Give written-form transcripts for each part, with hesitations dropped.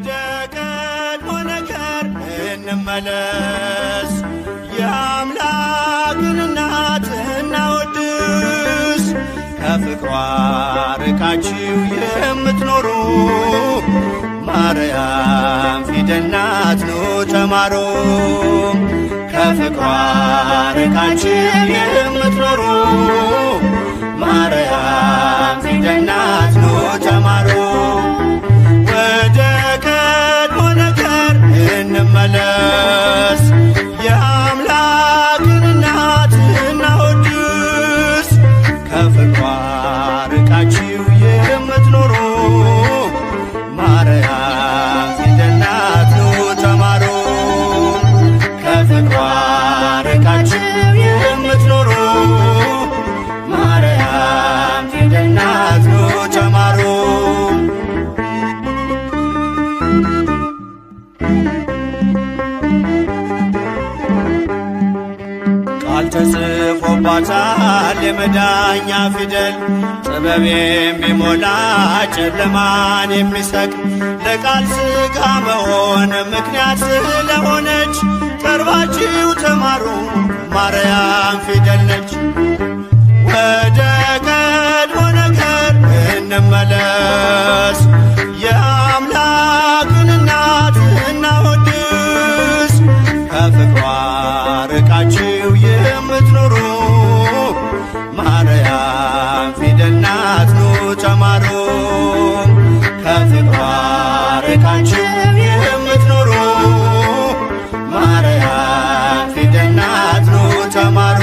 ወደ ቀድሞ ነገር እንመለስ፣ የአምላክን እናት እናወድስ። ከፍቅሯ ርቃችሁ የምትኖሩ ማርያም ፊደል ናት ኑ ተማሩ። ከፍቅሯ ርቃችሁ የምትኖሩ ማርያም ፊደል ናት ኑ ተማሩ። ወደ ቀድሞ ነገር እንመለስ፣ የአምላክን እናት እናወድስ። ከፍቅሯ ርቃችሁ የምትኖሩ ማርያም ፊደል ናት ኑ ተማሩ። ከፍቅሯ ርቃችሁ የምትኖሩ ማርያም ፊደል ናት ኑ ተማሩ። ቃል ተጽፎባታል የመዳኛ ፊደል፣ ጥበብ የሚሞላ ጨለማን የሚሰቅ ለቃል ሥጋ መሆን ምክንያት ስለሆነች ቀርባችሁ ተማሩ ማርያም ፊደል ነች። ወደ ቀድሞ ነገር እንመለስ፣ የአምላክን እናት እናወድስ። ከፍቅሯ ርቃችሁ የምትኖሩ ማርያም ፊደል ናት ኑ ተማሩ። ከፍቅሯ ርቃችሁ የምትኖሩ ማርያም ፊደል ናት ኑ ተማሩ።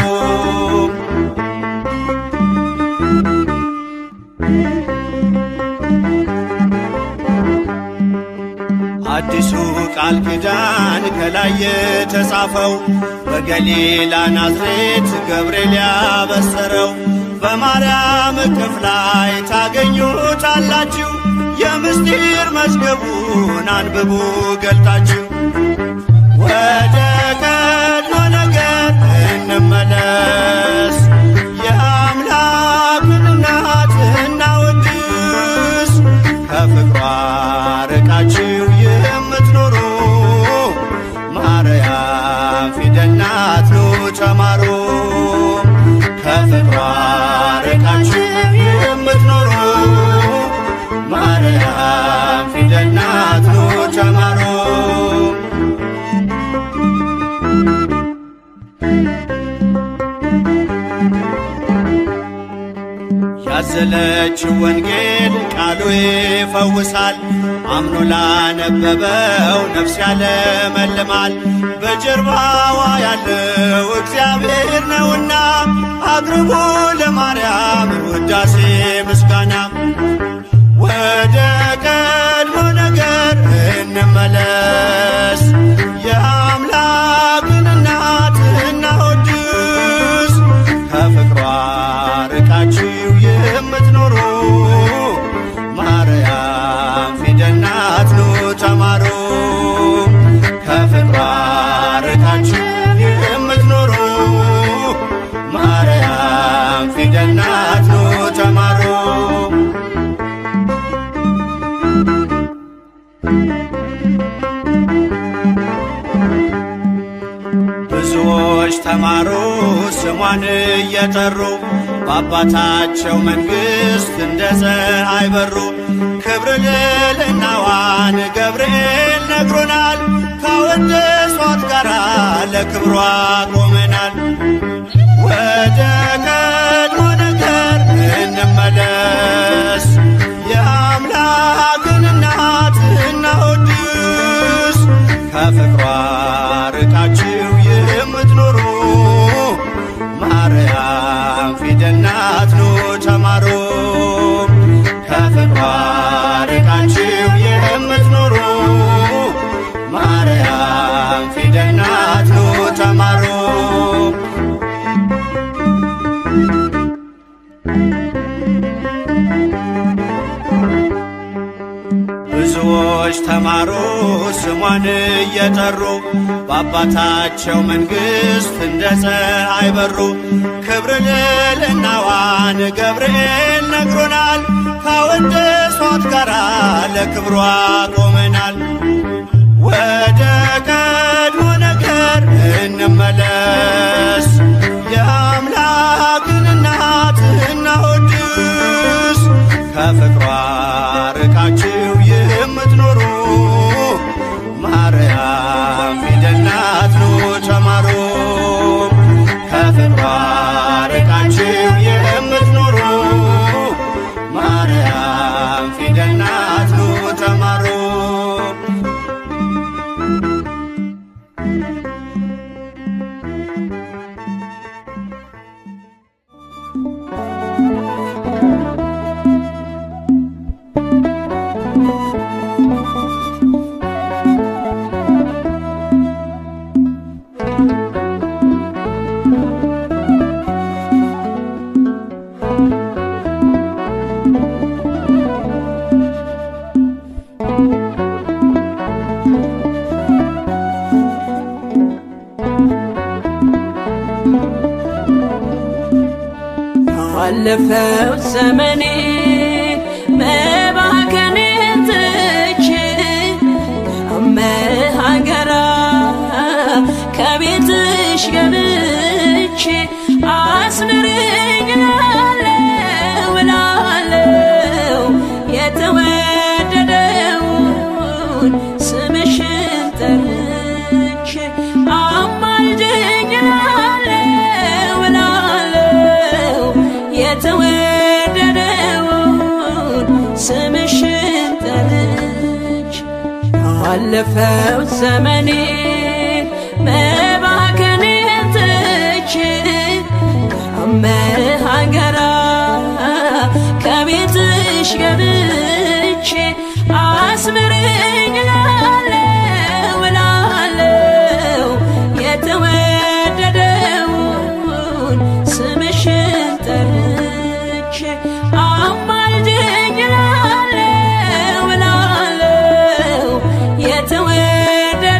አዲሱ ቃል ኪዳን ከላይ የተጻፈው በገሊላ ናዝሬት ገብርኤል ያበሰረው በማርያም እቅፍ ላይ ታገኙታላችሁ። የምስጢር መዝገቡን አንብቡ ገልጣችሁ። ወደ ቀድሞ ነገር እንመለስ፣ የአምላክን እናት እናወድስ። ከፍቅሯ ርቃችሁ የምትኖሩ ማርያም ፊደል ናት ኑ ተማሩ። ከፍቅሯ ርቃችሁ የምትኖሩ ማርያም ፊደል ናት ኑ ተማሩ። ያዘለችው ወንጌል ቃሉ ይፈውሳል፣ አምኖ ላነበበው ነፍስ ያለመልማል። በጀርባዋ ያለው እግዚአብሔር ነውና አቅርቡ ለማርያም ውዳሴ ምስጋና። ወደ ቀድሞ ነገር እንመለስ፣ የአምላክን እናት እናወድስ። ከፍቅሯ ርቃችሁ የምትኖሩ ማርያም ፊደል ናት ኑ ተማሩ። ከፍቅሯ ርቃችሁ የምትኖሩ ማርያም ፊደል ናት ኑ ተማሩ። ብዙዎች ተማሩ ስሟን እየጠሩ በአባታቸው መንግሥት እንደ ፀሐይ በሩ። ክብር ልዕልናዋን ገብርኤል ነግሮናል፣ ካወደሷት ጋራ ለክብሯ ቆመናል። ወደ ቀድሞ ነገር እንመለስ፣ የአምላክን እናት እናወድስ። ከፍቅሯ ርቃችሁ የምትኖሩ ማርያም ፊደል ናት ኑ ተማሩ። ከፍቅሯ ርቃችሁ የምትኖሩ ማርያም ፊደል ናት ኑ ተማሩ። ብዙዎች ተማሩ ስሟን እየጠሩ በአባታቸው መንግሥት እንደ ፀሐይ በሩ። ክብር ልዕልናዋን ገብርኤል ነግሮናል፣ ካወደሷት ከሃይማኖት ጋር ለክብሯ ቆመናል። ወደ ቀድሞ ነገር እንመለስ፣ የአምላክን እናት እናወድስ። ከፍቅሯ ርቃችሁ የምትኖሩ ማርያም ፊደል ናት ኑ ተማሩ። ከፍቅሯ ርቃችሁ የምትኖሩ ማርያም ፊደል ናት ኑ ተማሩ። አለፈው ዘመኔ መባከኔን ትቼ ከመሃገራ ከቤትሽ ገብቼ አስምሪኝ እላለሁ የተወደደውን ስምሽን ጠርቼ አማልጅኝ የተወደደውን ስምሽን ጠርቼ አለፈው ዘመኔ መባከኔን ትቼ ከመሃገራ ከቤትሽ ገብቼ አስምሪኝ እላለሁ የተወደደውን ስምሽን ጠርቼ አማልጅኝ እላለሁ የተወደደውን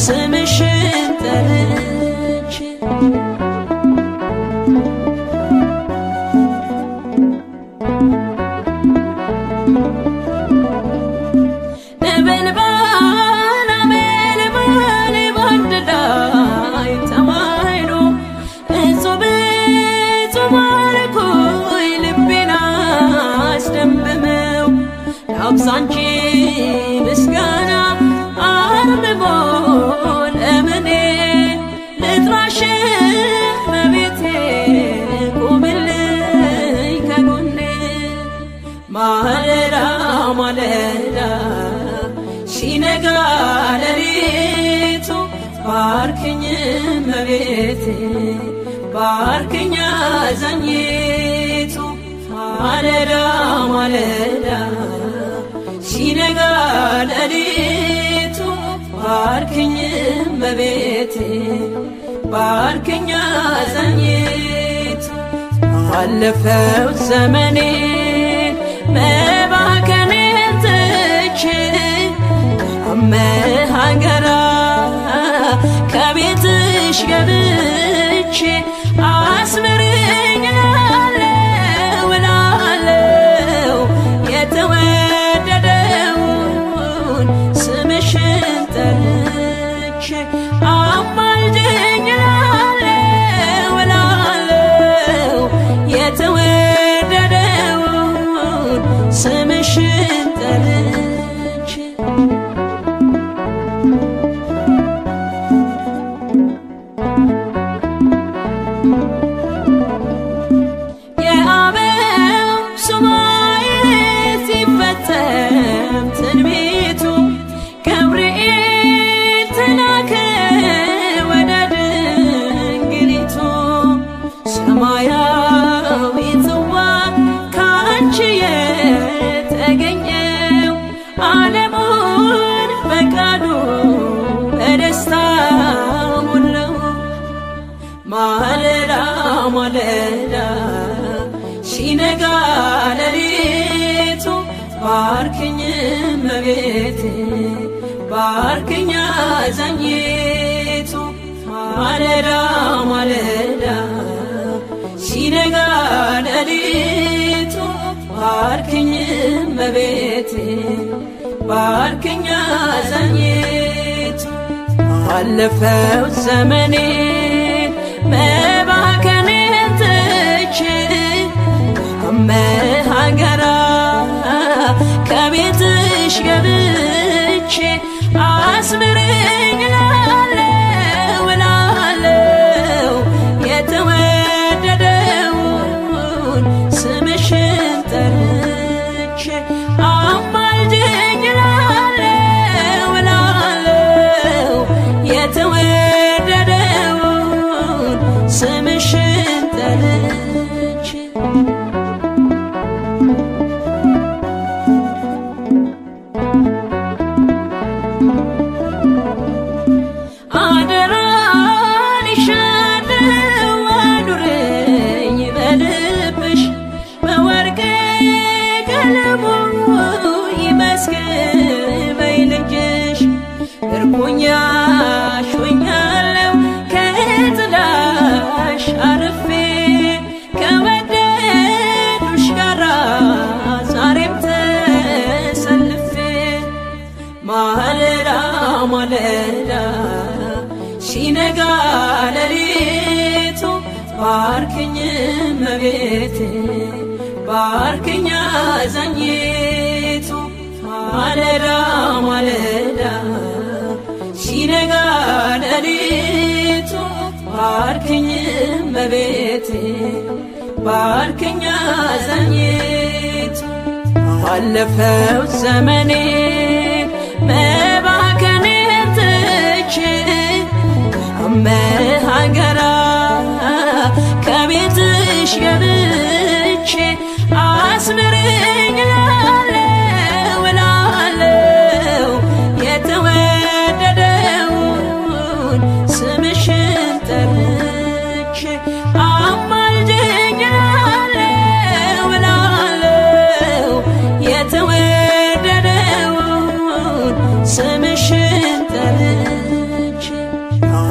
ስምሽን ጠርቼ አብዛንቺ ምስጋና አርምሞ ለምኔ ልጥራሽ መቤቴ ቁምልኝ ከጎኔ። ማለዳ ማለዳ ሲነጋ ሌሊቱ ባርክኝ መቤቴ ባርክኝ አዛኝቱ። ማለዳ ማለዳ ሲነጋ ሌሊቱ ባርክኝ መቤቴ ባርክኝ አዛኝቱ። አለፈው ዘመኔ መባከኔን ትቼ ከመሃገራ ከቤትሽ ገብቼ አስምሪኝ እላለሁ የተወደደውን ስምሽን ጠርቼ አማልጅኝ እላለሁ የተወደደውን ስምሽን ጠርቼ ትንቢቱ ገብርኤል ተላከ ወደ ድንግሊቱ። ሰማያዊ ጽዋ ካንቺ የተገኘው ዓለሙን በቃሉ በደስታ ሞላው። ማለዳ ማለዳ ሲነጋ ሌሊቱ ባርክኝ መቤቴ ባርክኝ አዛኝቱ። ማለዳ ማለዳ ሲነጋ ሌሊቱ ባርክኝ እመቤቴ ባርክኝ አዛኝቱ አለፈው ዘመኔ መባከኔን ትቼ ከመሃገራ ከቤትሽ ገብቼ አስምረኝ እላለሁ የተወደደውን ስምሽን ጠርቼ አማልጅኝ እላለሁ የተወደደውን ስምሽን ጠርቼ እርኩኛሽ ሆኛለሁ ከጥላሽ አርፌ ከወደዱሽ ጋራ ዛሬም ተሰልፌ ማለዳ ማለዳ ሲነጋ ሌሊቱ ባርክኝ እመቤቴ ባርክኝ አዛኝቱ ማለዳ ማለዳ ሲነጋ ሌሊቱ ባርክኝ እመቤቴ ባርክኝ አዛኝቱ አለፈው ዘመኔ መባከኔን ትቼ ከመሃገራ ከቤትሽ ገብቼ አስምረኝ እላለሁ የተወደደውን ስምሽን ጠርቼ አማልጅኝ እላለሁ የተወደደውን ስምሽን ጠርቼ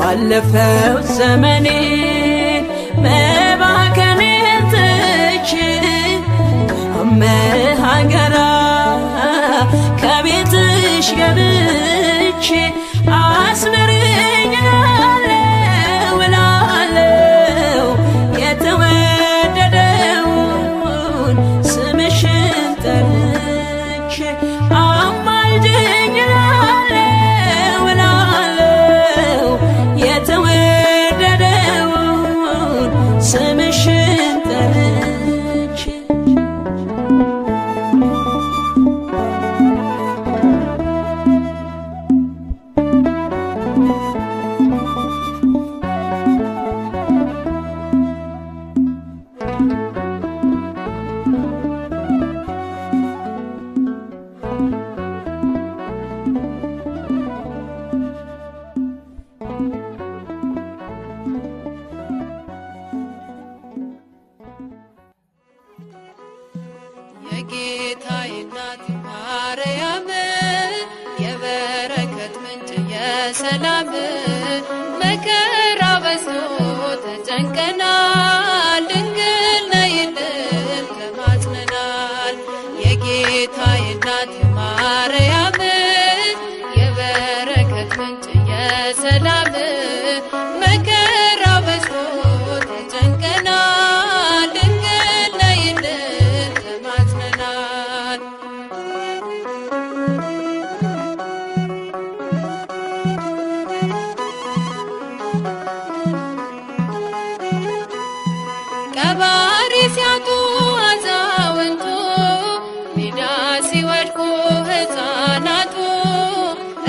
አለፈው ዘመኔ መባከኔን ትቼ ከመሃገራ ከቤትሽ ገብቼ አስምረኝ እላለሁ የተወደደውን ስምሽን ጠርቼ አማልጅኝ እላለሁ የተወደደውን ስምሽን ጠርቼ የጌታዬ እናት ማርያም የበረከት ምንጭ የሰላም መከራ በዝቶ ተጨንቀናል ድንግል ነይልን ተማጽነናል የጌታዬ እናት ማርያም የበረከት ምንጭ የሰላም መከራ በዝቶ ተጨንቀናል ድንግል ነይልን ተማጽነናል ቀባሪ ሲያጡ አዛውንቱ ሜዳ ሲወድቁ ሕፃናቱ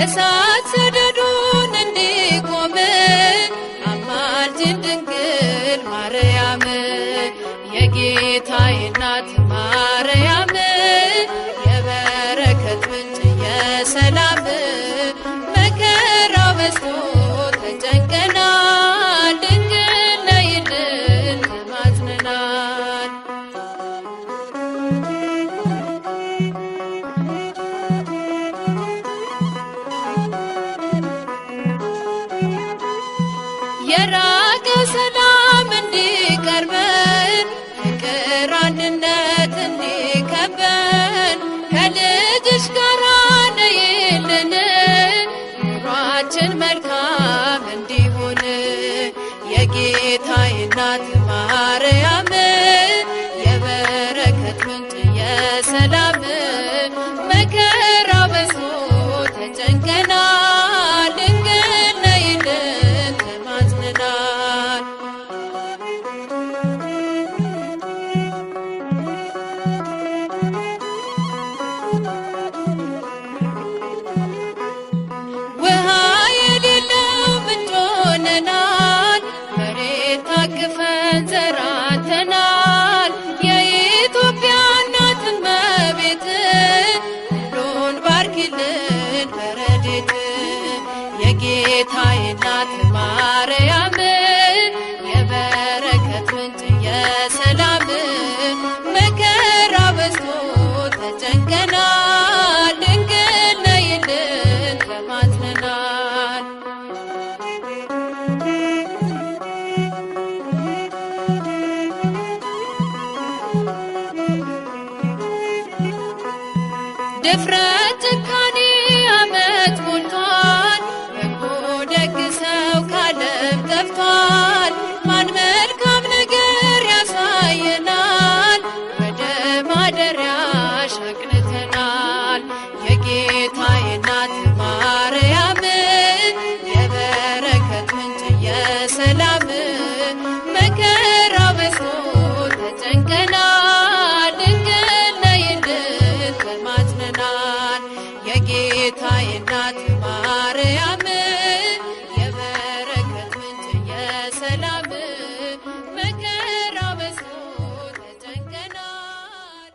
እሳት ሰደዱን እንዲቆም አማልጅን ድንግል ማርያም የጌታዬ እናት ማርያም የበረከት ምንጭ የሰላም መከራ በዝቶ ተጨንቀናል ድንግል ነይልን ተማጽነናል የራቀ ሰላም እንዲቀርበን ፍቅር አንድነት እንዲከ ድፍረት ጭካኔ ዓመት ሞልቷል። በጎ ደግ ሰው ካለም ጠፍቷል። ማን መልካም ነገር ያሳየናል? ወደ ማደሪያሽ አቅንተናል። የጌታዬ እናት ማርያም የበረከት ምንጭ የሰላም መከራ በዝቶ ተጨንቀናል። ድንግል ነይልን ተማጽነናል። የጌታዬ እናት ማርያም የበረከት ምንጭ የሰላም መከራ በዝቶ ተጨንቀናል።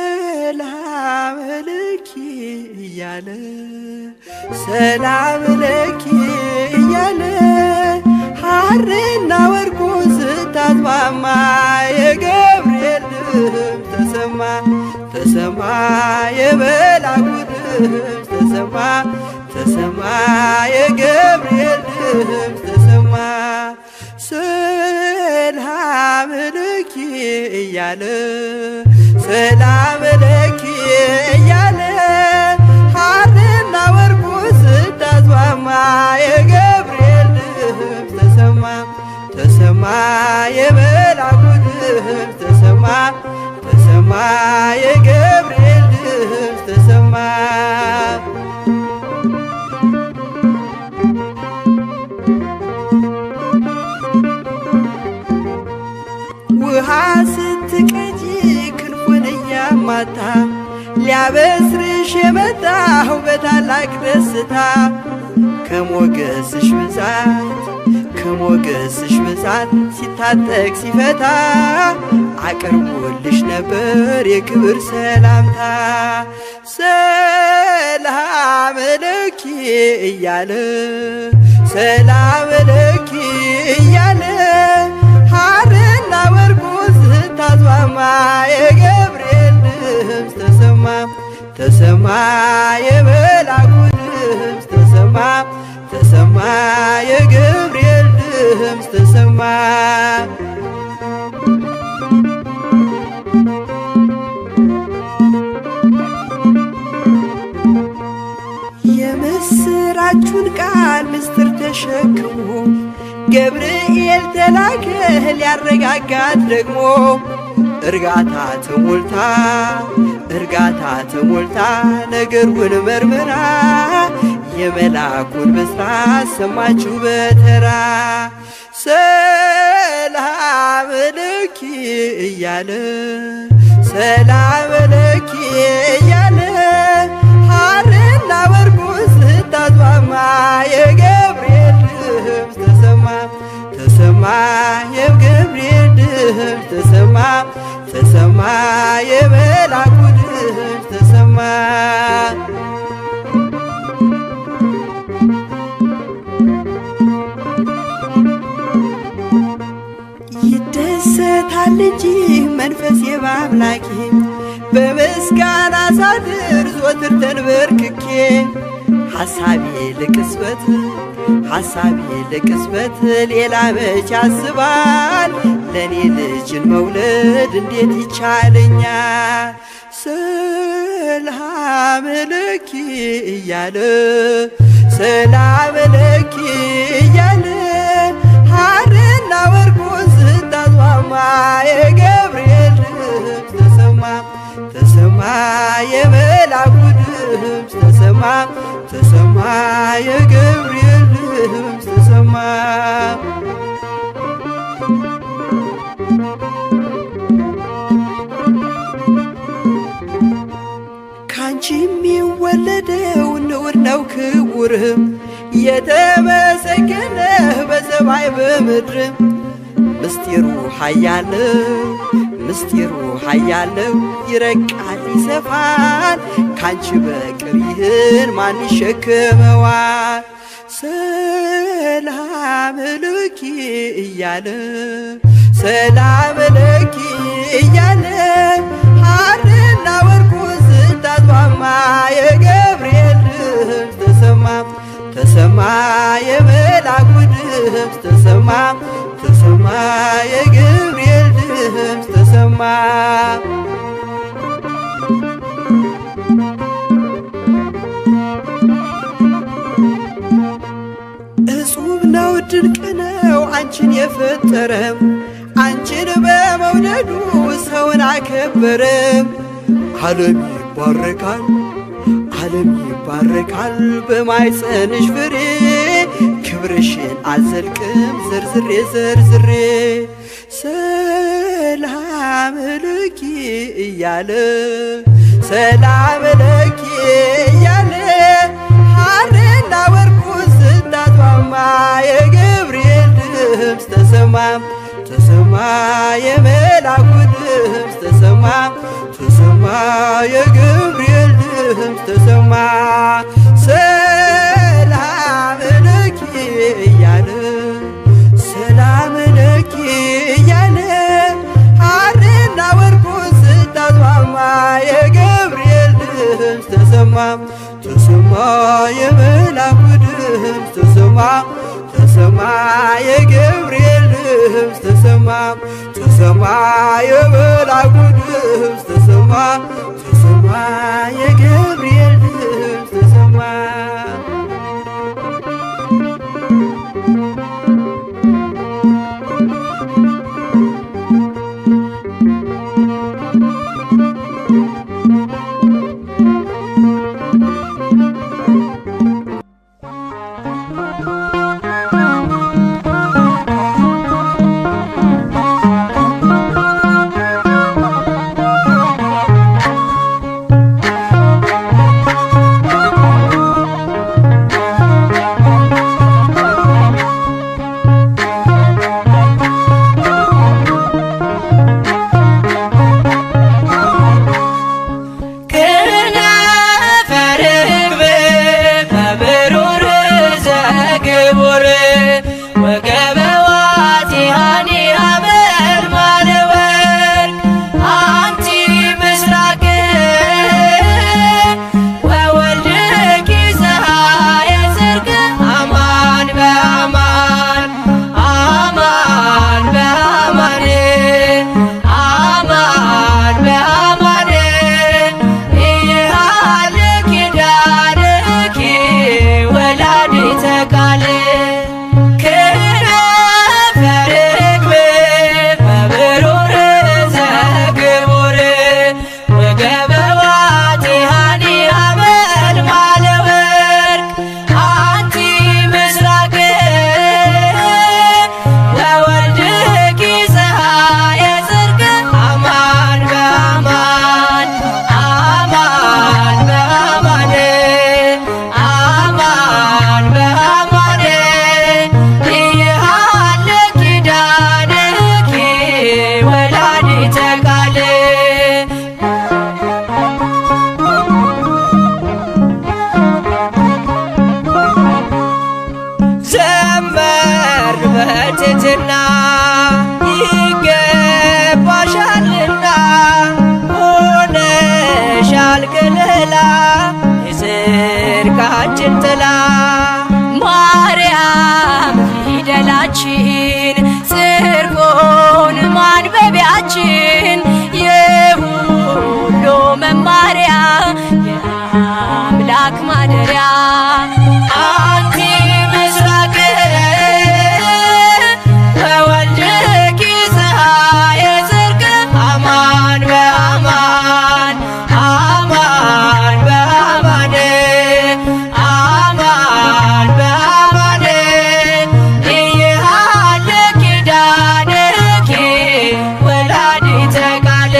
ሰላም ለኪ እያለ ሰላም ለኪ እያለ ሐርና ወርቁን ስታስማማ የገብርኤል ድምፅ ተሰማ ተሰማ የመልአኩ ድምፅ ተሰማ ተሰማ የገብርኤል ድምፅ ተሰማ ሰላም ለኪ እያለ ሰላም ለኪ እያለ ሐርና ወርቁን ስታስማማ የገብርኤል ድምፅ ተሰማ ተሰማ የመልአኩ ድምፅ ተሰማ ተሰማ የገብርኤል ድምፅ ተሰማ ውሃ ስትቀጂ ክንፉን እያማታ ሊያበስርሽ የመጣው በታላቅ ደስታ ከሞገስሽ ብዛት ሲታጠቅ ሲፈታ አቅርቦልሽ ነበር የክብር ሰላምታ ሰላም ለኪ እያለ ሰላም ለኪ እያለ ሐርና ወርቁን ስታስማማ የገብርኤል ድምፅ ተሰማ ተሰማ የመልአኩ ድምፅ ተሰማ ተሰማ የገብርኤል ድምፅ ተሰማ የምስራቹን ቃል ምስጢር ተሸክሞ ገብርኤል ተላከ ሊያረጋጋት ደግሞ እርጋታ ተሞልታ ነገሩን መርምራ የመልአኩን ብስራት ሰማችሁ በተራ ሰላም ለኪ እያለ ሰላም ለኪ እያለ ሐርና ወርቁን ስታስማማ የገብርኤል ድምፅ ተሰማ ተሰማ የገብርኤል ድምፅ ተሰማ ተሰማ የመልአኩ ድምፅ ተሰማ ይደሰታል እንጂ መንፈሴ በአምላኬ በምስጋና ሳድር ዘወትር ተንበርክኬ ሐሳቤ ለቅጽበት ሌላ መች ያስባል ለኔ ልጅን መውለድ እንዴት ይቻለኛል ሰላም ለኪ እያለ ሰላም ለኪ እያለ ሐርና ወርቁን ስታስማማ የገብርኤል ድምፅ ተሰማ ተሰማ የመልአኩ ድምፅ ተሰማ ተሰማ የገብርኤል ድምፅ ተሰማ ካንቺ የሚወለደው ንዑድ ነው ክቡርም የተመሰገነ በሰማይ በምድር ምስጢሩ ኃያል ነው ይረቃል ይሰፋል ካንቺ በቀር ይህን ማን ይሸከመዋል? ሰላም ለኪ እያለ ሰላም ለኪ እያለ ሐርና ወርቁን ስታስማማ የገብርኤል ድምፅ ተሰማ ተሰማ የመልአኩ ድምፅ ተሰማ ተሰማ የገብርኤል ድምፅ ተሰማ። እጹብ ነው ድንቅ ነው አንቺን የፈጠረም አንቺን በመውደዱ ሰውን አከበረም። ዓለም ይባረካል ዓለም ይባረካል በማኅፀንሽ ፍሬ ክብርሽን አልዘልቅም ዘርዝሬ ዘርዝሬ። ሰላም ለኪ እያለ ሰላም ለኪ እያለ ሐርና ወርቁን ስታስማማ የገብርኤል ድምፅ ተሰማ ተሰማ የመልአኩ ድምፅ ተሰማ ተሰማ የገብርኤል ድምፅ ተሰማ። ሰላም ለኪ እያለ ሰላም ለኪ እያለ ሐርና ወርቁን ስታስማማ የገብርኤል ድምፅ ተሰማ ተሰማ የመልአኩ ድምፅ ተሰማ ተሰማ የገብርኤል ድምፅ ተሰማ ተሰማ የመልአኩ ድምፅ ተሰማ ተሰማ የገብርኤል ድምፅ ተሰማ። በትሕትና ይገባሻልና ሆነሻል ከለላ የጽድቃችን ጥላ ማርያም ፊደላችን ጽድቁን ማንበቢያችን የሁሉ መማሪያ የአምላክ ማደሪያ አንቲ ምስራቅ በወልድኪ ፀሐየ ጽድቅ አማን በአማን አማን በአማን አማን በአማን ኢሃለ ኪዳንኪ ወላዲተ ቃል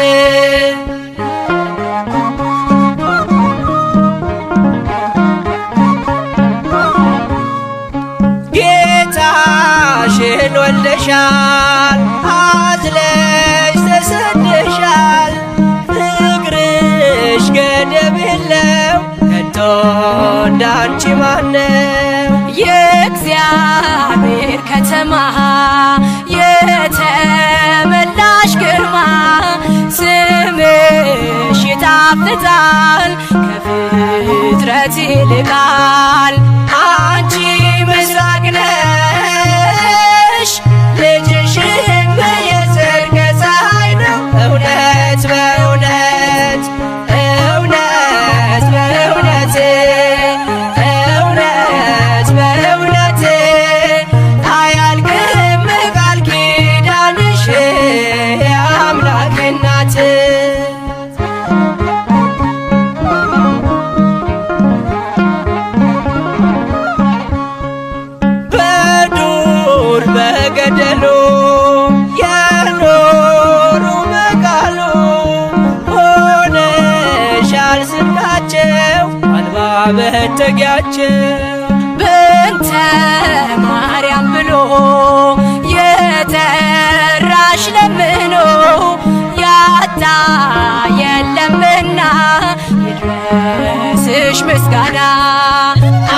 ጌታሽን ወልደሻል አዝለሽ ተሰደሻል እንዳንቺ ማነው? የእግዚአብሔር ከተማ የተመላሽ ግርማ ስምሽ ይጣፍጣል ከፍጥረት ይልቃል። አንቺ ምስራቅ ነሽ ልጅሽም የጽድቅ ፀሐይ ነው። እውነት በእውነት እውነት በእውነት እውነት በእውነት አያልቅም ቃል ኪዳንሽ የአምላክ እናት። በዱር በገደሉ የኖሩ በቃሉ ሆነሻል ስንቃቸው አልባ መጠጊያቸው። በእንተ ማርያም ብሎ የጠራሽ ለምኖ ያጣ የለምና ይድረስሽ ምስጋና።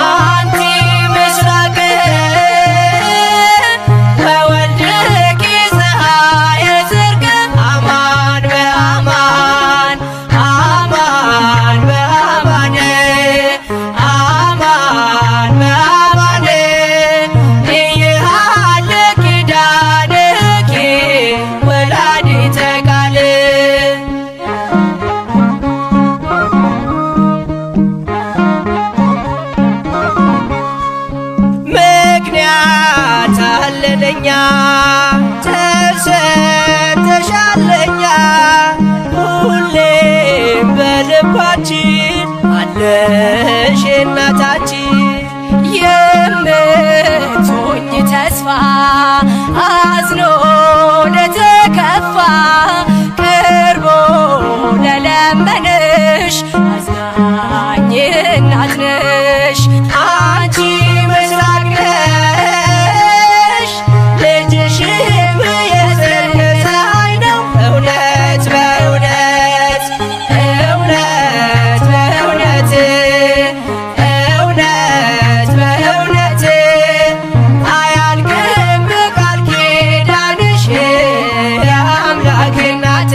አንቲ ምስራቅ በወልድኪ ፀሐየ ጽድቅ አማን በአማን አማን በአማን አማን በአማን ይሃለ ኪዳንኪ ወላዲተ ቃል። ምክንያት አለለኛ ተሰጥተሻለኛ ሁሌም በልባችን አለሽ እናታችን። የምትሆኝ ተስፋ አዝኖ ለተከፋ ቀርቦ ለለመንሽ አዝናኝ እናት ነሽ። አንቺ ምስራቅ ነሽ ልጅሽም የጽድቅ ፀሐይ ነው። እውነት በእውነት እውነት በእውነት እውነት በእውነት አያልቅም ቃል ኪዳንሽ የአምላክ እናት።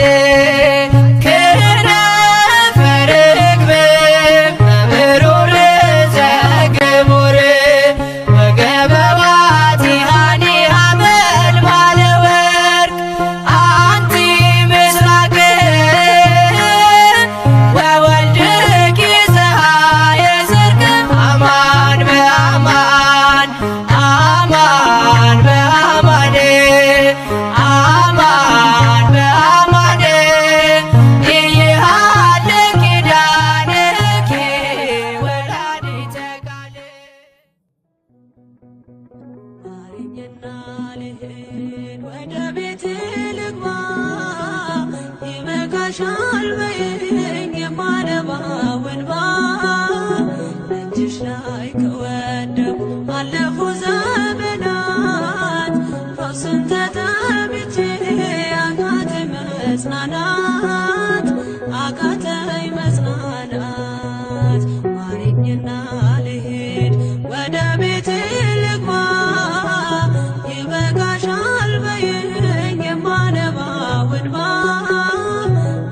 ክነፈ ርግብ በምሩር ዘግቡር ወገበ ባቲሃኒ ሐመልማለ ወርቅ አንቲ ምስራቅ ወወልድኪ ፀሐየ ጽድቅ አማን በአማን አማን በአማን አማን በአማን ይሃለ ኪዳንኪ ወላዲተ ቃል። ማረኝና ልሂድ ወደ ቤት ልግባ ይበቃሻል በይኝ የማነባው እንባ እጅሽ ላይ ከወደቁ አለፉ ዘመናት ፈውስን ተጠምቼ አቃተኝ መጽናናት አቃተኝ መጽናናት። ማረኝና ልሂድ ወደ ቤት ልግባ ይበቃሻል በይኝ የማነባው እንባ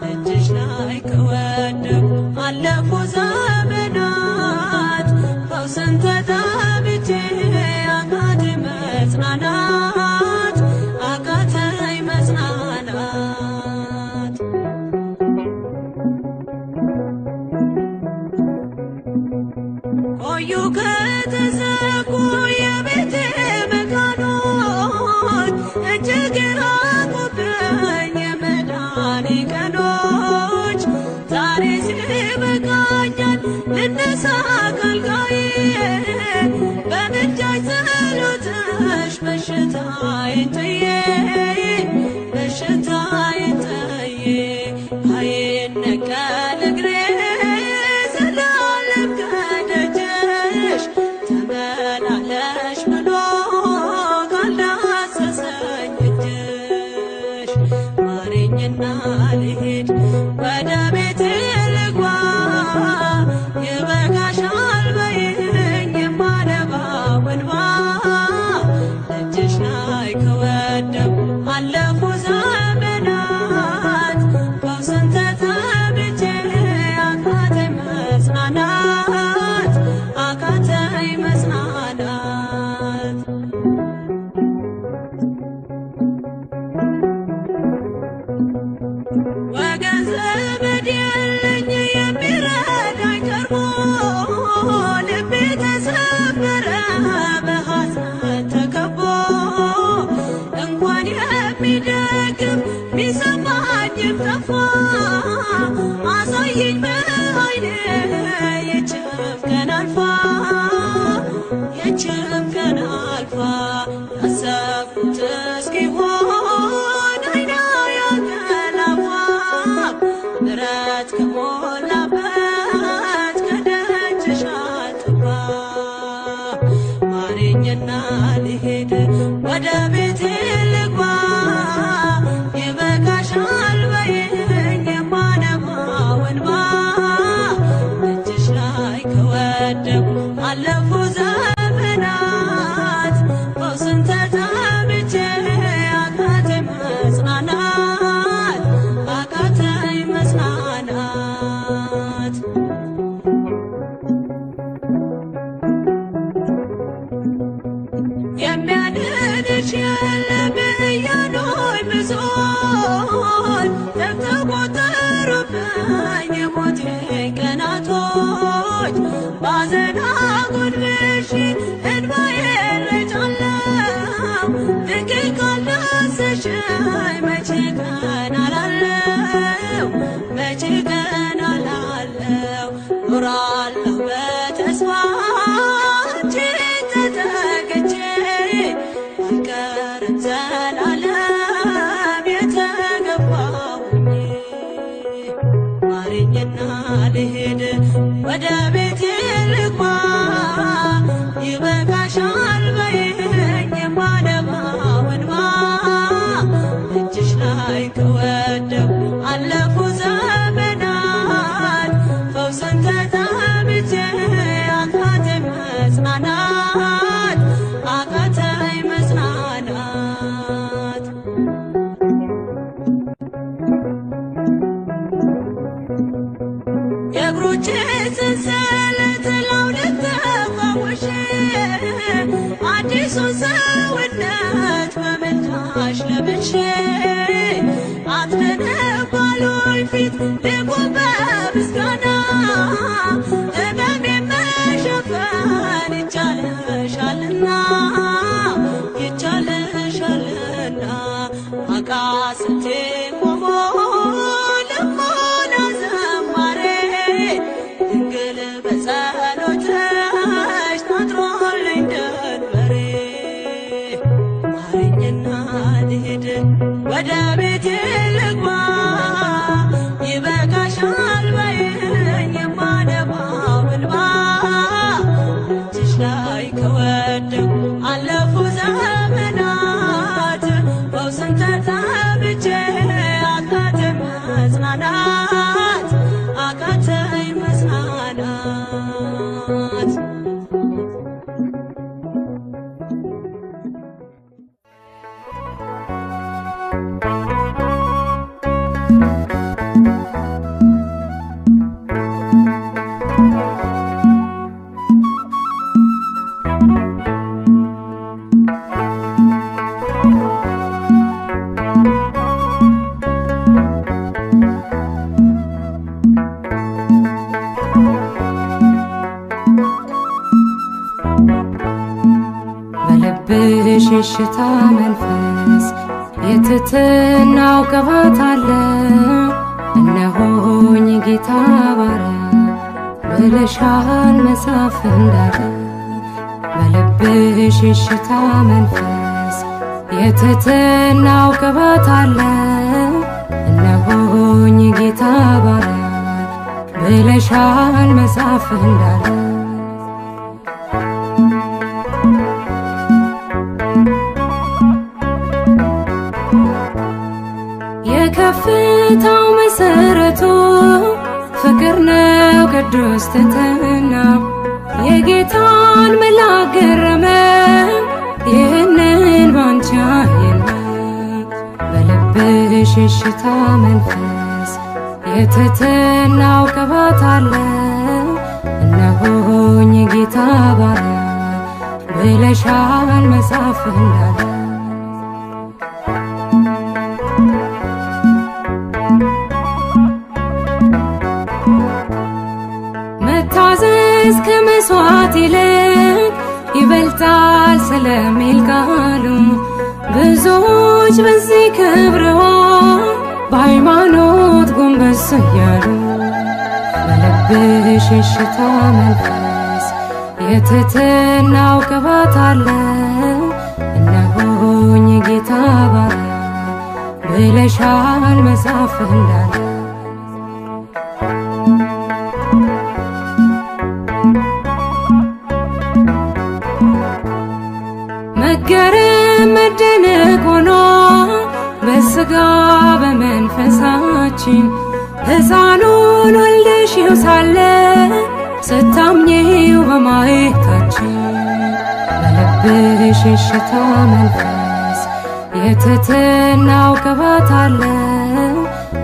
እጅሽ ላይ ከወደቁ አለፉ ዘመናት ፈውስን ተጠምቼ አቃተኝ መጽናናት አቃተኝ መጽናናት። ቆዩ ከተዘጉ የቤቴ መካኖች እጅግ ራቁብኝ የመዳኔ ቀኖች ዛሬ ሲበቃኛል ልነሳ ከአልጋዬ በምልጃሽ ጸሎትሽ በሽታዬን ጥዬ በሽታዬን ጥዬ አይነቀል እግሬ ዘላለም ከደጅሽ ተመላለሽ ብሎ ካልዳሰሰኝ እጅሽ። ማረኝና ልሂድ ወደ ቤቴ ልግባ ይበቃሽ ዘመድ የለኝ የሚረዳኝ ቀርቦ ልቤ ተሰበረ በሐዘን ተከቦ እንኳን የሚደግፍ ሚሰማኝም ጠፋ አሳየኝ በዓይኔ ይህችም ቀን አልፋ ይህችም ቀን አልፋ ያሰብኩት እስኪሆን ዓይኔ ያንቀላፋ ምሕረት ከሞላበት ከደጅሽ አልጠፋ ማረኝና ልሂድ ወደ ቤቴ ልግባ ይበቃሻል በይኝ የማነባው እንባ እጅሽ ላይ ከወደኩ አለፉ ዘመናት ፈውስን ተጠምቼ አቃተኝ መጽናናት አቃተኝ መጽናናት የሚያድንሽ የለም እያሉኝ ብዙዎች ተቆጠሩብኝ የሞቴ ቀናቶች ባዘን አጎንብሼ እንባዬን ረጫለሁ ድንግል ካልዳሰሽኝ መቼ ቀን አላለሁ መቼ ቀን አላለሁ ኖራለሁ በተስፋ አንቺን ተጠግቼ አይቀርም ዘላለም የተገባሁኝ ማረኝና ልሂድ ወደ ቤቴ ልግባ ይበቃሻል በይኝ የማነባው እንባ እጅሽ ላይ ከወደኩ አለፉ ዘመናት ፈውስን ተጠምቼ አቃተኝ መጽናናት አቃተኝ መጽናናት የእግሮቼ ሰንሰለት ላውልቅ ተፈውሼ አዲሱን ሰውነት በምልጃሽ ለብሼ አትነባሉኝ ፊት ልቁም በምስጋና ሕመሜን መሸፈን ይቻልሻልና ይቻልሻልና አቃስቴ ቆሞ ልሞላ ዘማሬ ድንግል በጸሎትሽ ታጥሮልኝ ደንበሬ ማረኝና ልሂድ ወደ ቤቴ ልግባ ይበቃሻል በይኝ የማነባው እንባ እጅሽ ላይ ከወደኩ አለፉ ዘመናት ፈውስን ተጠምቼ አቃተኝ መጽናናት አቃተኝ መጽናናት በልብሽ የሽታ መንፈስ የትትናው ቅባት አለ እነሆኝ ጌታ ባሪያ ብለሻል መጽሐፍ እንዳለ በልብሽ የሽታ መንፈስ የትትናው ቅባት አለ እነሆኝ ጌታ ባሪያ ብለሻል መጽሐፍ እንዳለ የከፍታው መሰረቱ ፍቅር ነው ቅዱስ ትሕትና የጌታን መልአክ ገረመ ይህንን ባንቺ አየና በልብሽ የሽታ መንፈስ የትሕትናው ቅባት አለ እነሆኝ ጌታ ባሪያ ብለሻል መጽሐፍ እንዳለ መቅደስ ከመስዋዕት ይልቅ ይበልጣል ስለሚል ቃሉ ብዙዎች በዚህ ከብረዋል በሃይማኖት ጎንበስ እያሉ በልብሽ የሽታ መንፈስ የትሕትናው ቅባት አለ እነሆኝ ጌታ ባሪያ ብለሻል መጽሐፍ እንዳለ መገረም መደነቅ ሆኖ በሥጋ በመንፈሳችን ሕፃኑን ወልደሽው ሳለ ስታምኚው በማየታችን በልብሽ የሽታ መንፈስ የትሕትናው ቅባት አለ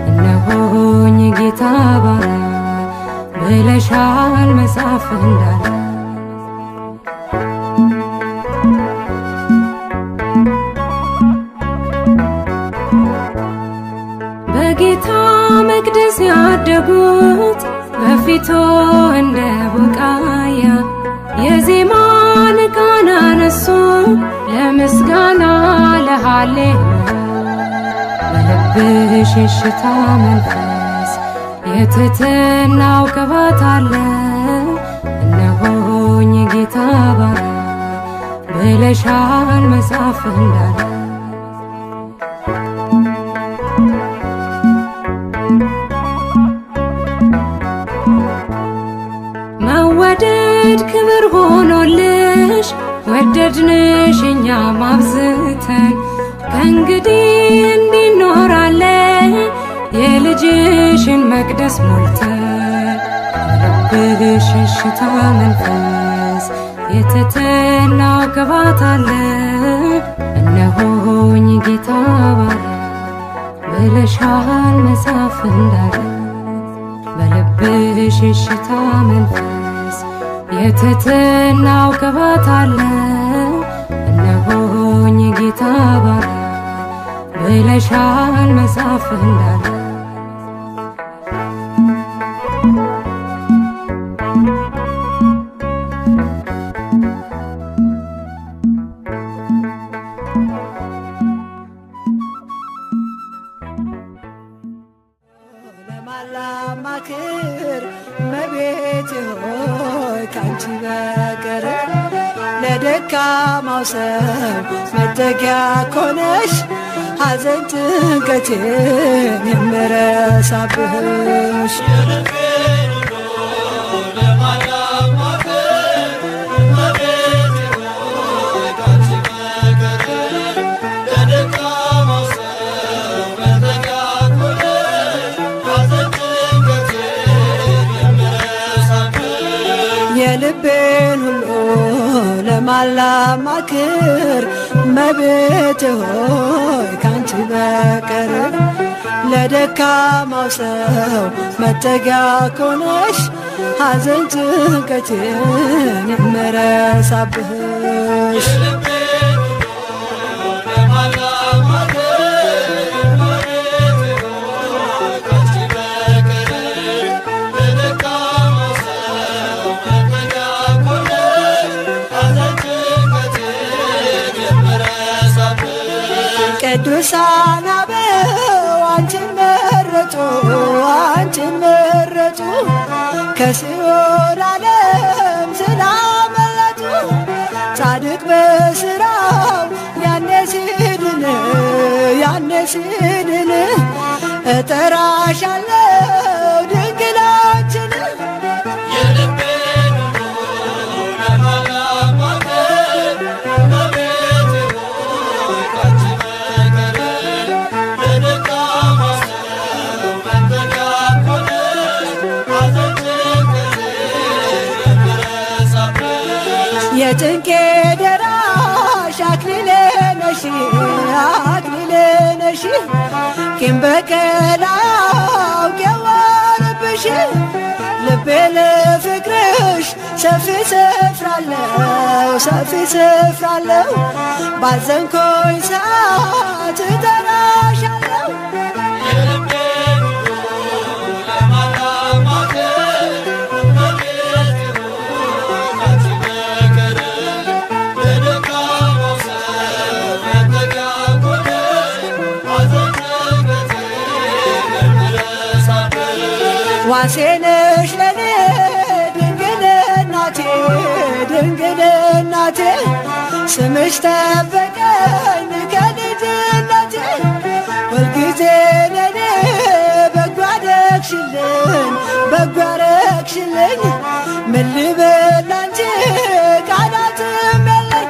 እነሆኝ ጌታ ባሪያ ብለሻል መጽሐፍ እንዳለ በጌታ መቅደስ ያደጉት በፊቱ እንደ ቡቃያ የዜማን ቃና አነሱ ለምስጋና ለሃሌሉያ በልብሽ የሽታ መንፈስ የትሕትናው ቅባት አለ እነሆኝ ጌታ ባሪያ ብለሻል መጽሐፍ እንዳለ መወደድ ክብር ሆኖልሽ ወደድንሽ እኛም አብዝተን ከእንግዲህ እንዲኖራለን የልጅሽን መቅደስ ሞልተን በልብሽ የሽታ መንፈስ የትሕትናው ቅባት አለ እነሆኝ ጌታ ባሪያ ብለሻል መጽሐፍ እንዳለ በልብሽ የሽታ መንፈስ የትሕትናው ቅባት አለ እነሆኝ ጌታ ባሪያ ብለሻል መጽሐፍ እንዳለ ለማላማክር እመቤቴ ሆይ ካንቺ በቀር ለደካማው ሰው መጠጊያ ኮነሽ ሐዘን ጭንቀቴን የምረሳብሽ የልቤን ሁሉ ለማላማክር እመቤቴ ሆይ ካንቺ በቀር ለደካማው ሰው መጠጊያ ኮነሽ ሐዘን ጭንቀቴን የምረሳብሽ ቅዱሳን አበው አንቺን መረጡ አንቺን መረጡ ከሲኦል ዓለም ስላመለጡ ጻድቅ በሥራው ያኔ ሲድን እጠራሻለሁ ድንግላችን የጭንቄ ደራሽ አክሊሌ ነሽ አክሊሌ ነሽ ቂም በቀል አውቄዋለሁብሽ ልቤ ለፍቅርሽ ሰፊ ስፍራ አለው ባዘንኩኝ ሰዓት እጠራሻለሁ ዋሴ ነሽ ለኔ ድንግል እናቴ ድንግል እናቴ ስምሽ ጠበቀኝ ከልጅነቴ ሁልጊዜ ለኔ በጎ አደረግሽልኝ በጎ አደረግሽልኝ ምን ልበል አንቺ ቃላትም የለኝ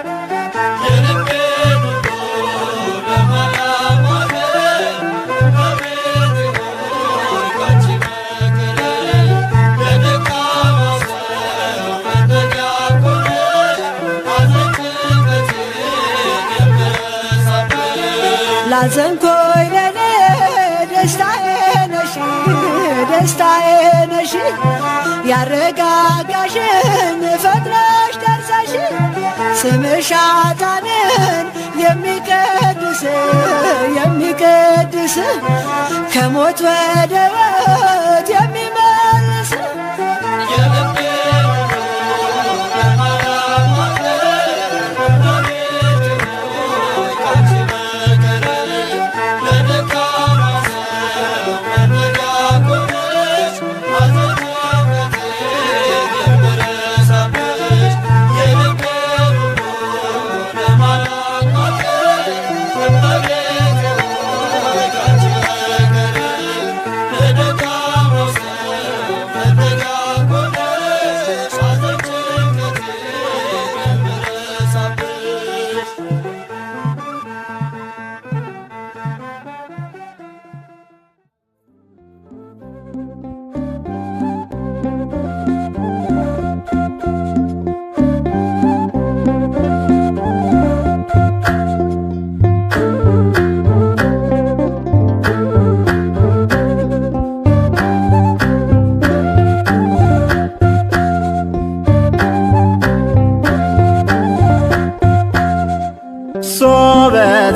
ላዘንኮይ ለኔ ደስታዬ ነሽ ደስታዬ ነሽ ያረጋጋሽን ፈጥነሽ ደርሰሽ ስምሽ ኃጥአንን የሚቀድስ የሚቀድስ ከሞት ወደ ሕይወት የሚመልስ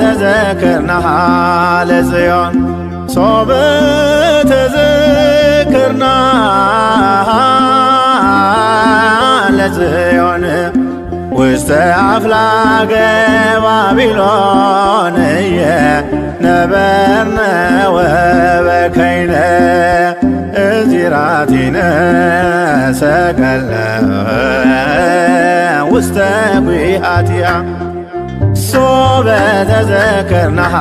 ተዘክርናሃ ለጽዮን ሶበ ተዘክርናሃ ለጽዮን ውስተ አፍላገ ባቢሎን ነበርነ ወበከይነ እዚራቲነ ሰቀለ ውስተ ጒሃቲሃ ሶበ ተዘክርናሃ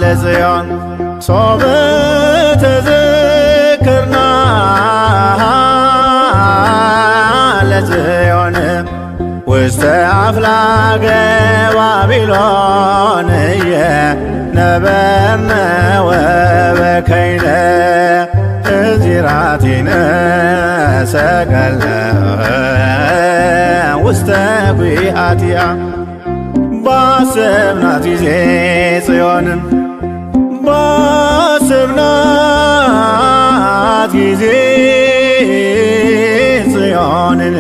ለጽዮን ሶበ ተዘክርናሃ ለጽዮን ውስተ አፍላገ ባቢሎን ነበርነ ወበከይነ እዚራቲነ ሰቀለ ውስተ ጒሃቲሃ ባሰብናት ጊዜ ጽዮንን ባሰብናት ጊዜ ጽዮንን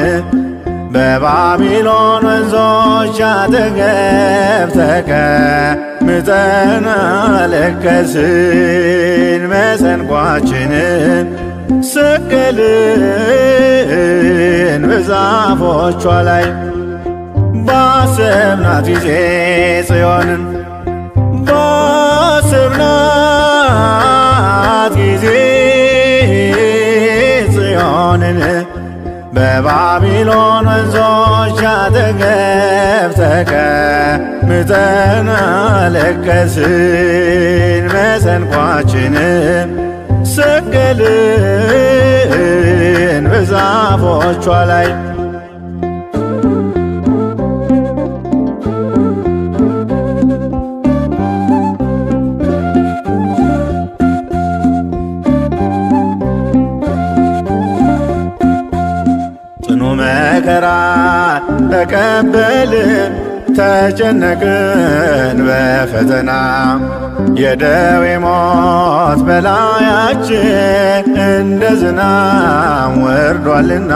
በባቢሎን ወንዞች አጠገብ ተቀምጠን አለቀስን መሰንቋችንን ሰቀልን በዛፎቿ ላይ ባሰብናት ጊዜ ጽዮንን ባሰብናት ጊዜ ጽዮንን በባቢሎን ወንዞች አጠገብ ተቀምጠን አለቀስን መሰንቋችንን ሰቀልን በዛፎቿ ላይ መከራ ተቀበልን ተጨነቅን በፈተና የደዌ ሞት በላያችን እንደ ዝናብ ወርዷልና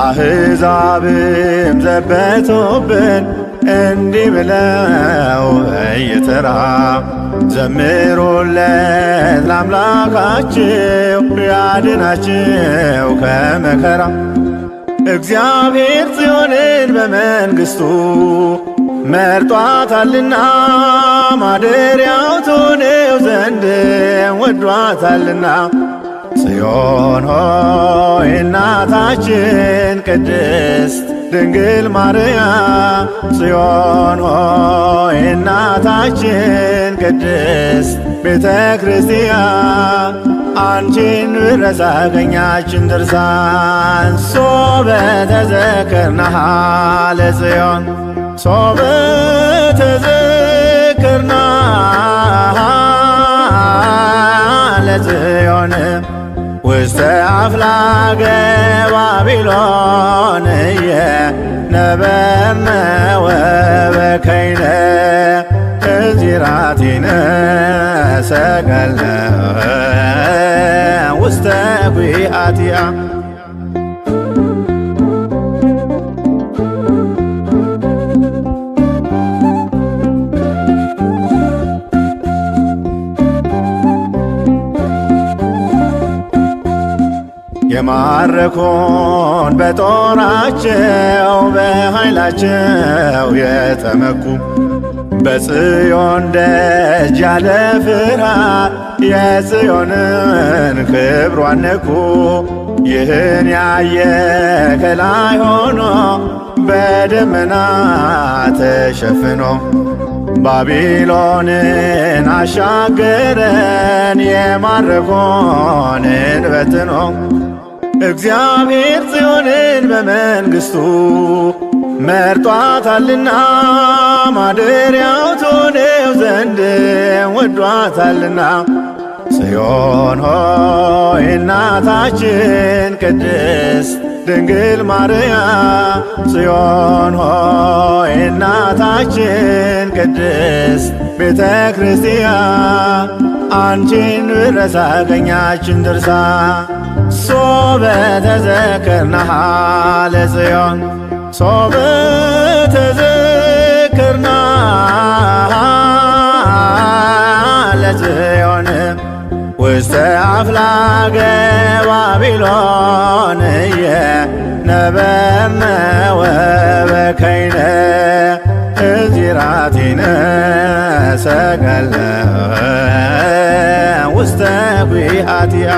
አሕዛብም ዘበቱብን እንዲህ ብለው በየተራ ዘምሩለት ለአምላካችሁ ያድናችሁ ከመከራ እግዚአብሔር ጽዮንን በመንግሥቱ መርጧታልና ማደሪያው ትሆነው ዘንድ ወዷታልና ጽዮን ሆይ እናታችን ቅድስት ድንግል ማርያም ጽዮን ሆይ እናታችን ቅድስት ቤተ ክርስቲያን አንቺን ብረሳ ቀኛችን ድርሳን ሶበ ተዘክርናሃ ለጽዮን ሶበ ተዘክርናሃ ለጽዮን ውስተ አፍላገ ባቢሎን ነበርነ ወበከይነ እዚራቲነ ሰቀልነ ውስተ ጒሃቲሃ የማረኩን በጦራቸው በኃይላቸው የተመኩ በጽዮን ደጅ ያለ ፍርሃት የጽዮንን ክብሯን ነኩ። ይህን ያየ ከላይ ሆኖ በደመና ተሸፍኖ ባቢሎንን አሻገረን የማረኮንን በትኖ እግዚአብሔር ጽዮንን በመንግሥቱ መርጧታልና ማደሪያው ትሆነው ዘንድ ወዷታልና። ጽዮን ሆይ እናታችን ቅድስት ድንግል ማርያም ጽዮን ሆይ እናታችን ቅድስት ቤተ ክርስቲያን አንቺን ብረሳ ቀኛችን ድርሳ ሶበ ተዘክርናሃ ለጽዮን ሶበ ተዘክርናሃ ለጽዮን ውስተ አፍላገ ባቢሎን ነበርነ ወበከይነ እዚራቲነ ሰቀልነ ውስተ ጒሃቲሃ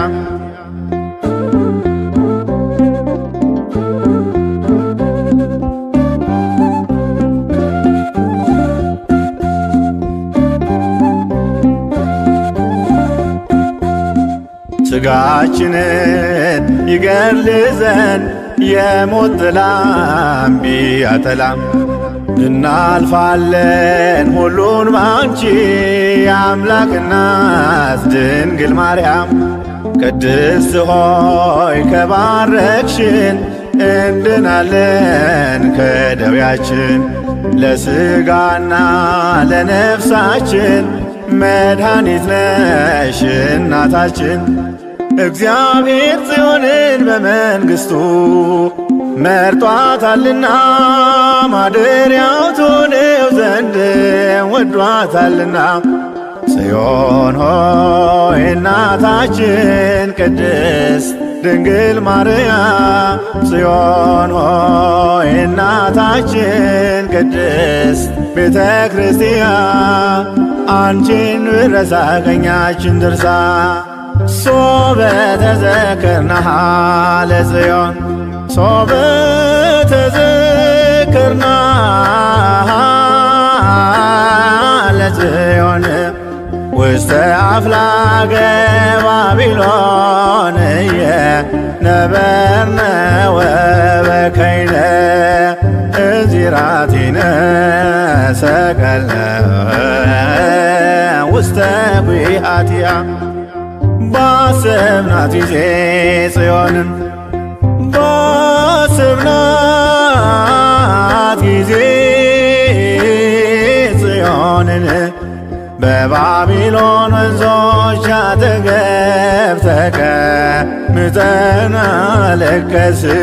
ሥጋችንን ይገድል ዘንድ የሞት ጥላም ቢያጠላም እናልፋለን ሁሉን ባንቺ የአምላክ እናት ድንግል ማርያም ቅድስት ሆይ ከባረክሽን እንድናለን ከደዌያችን ለሥጋና ለነፍሳችን መድኃኒት ነሽ እናታችን። እግዚአብሔር ጽዮንን በመንግሥቱ መርጧታልና ማደሪያው ትሆነው ዘንድ ወዷታልና። ጽዮን ሆይ እናታችን ቅድስት ድንግል ማርያም ጽዮን ሆይ እናታችን ቅድስት ቤተ ክርስቲያን አንቺን ብረሳ ቀኛችን ድርሳ ሶበ ተዘክርናሃ ለጽዮን ሶበ ተዘክርናሃ ለጽዮን ውስተ አፍላገ ባቢሎን ነበርነ ወበከይነ እዚራቲነ ሰቀልነ ውስተ ጒሃቲሃ ባሰብናት ጊዜ ጽዮንን ባሰብናት ጊዜ ጽዮንን በባቢሎን ወንዞች አጠገብ ተቀምጠን አለቀስን።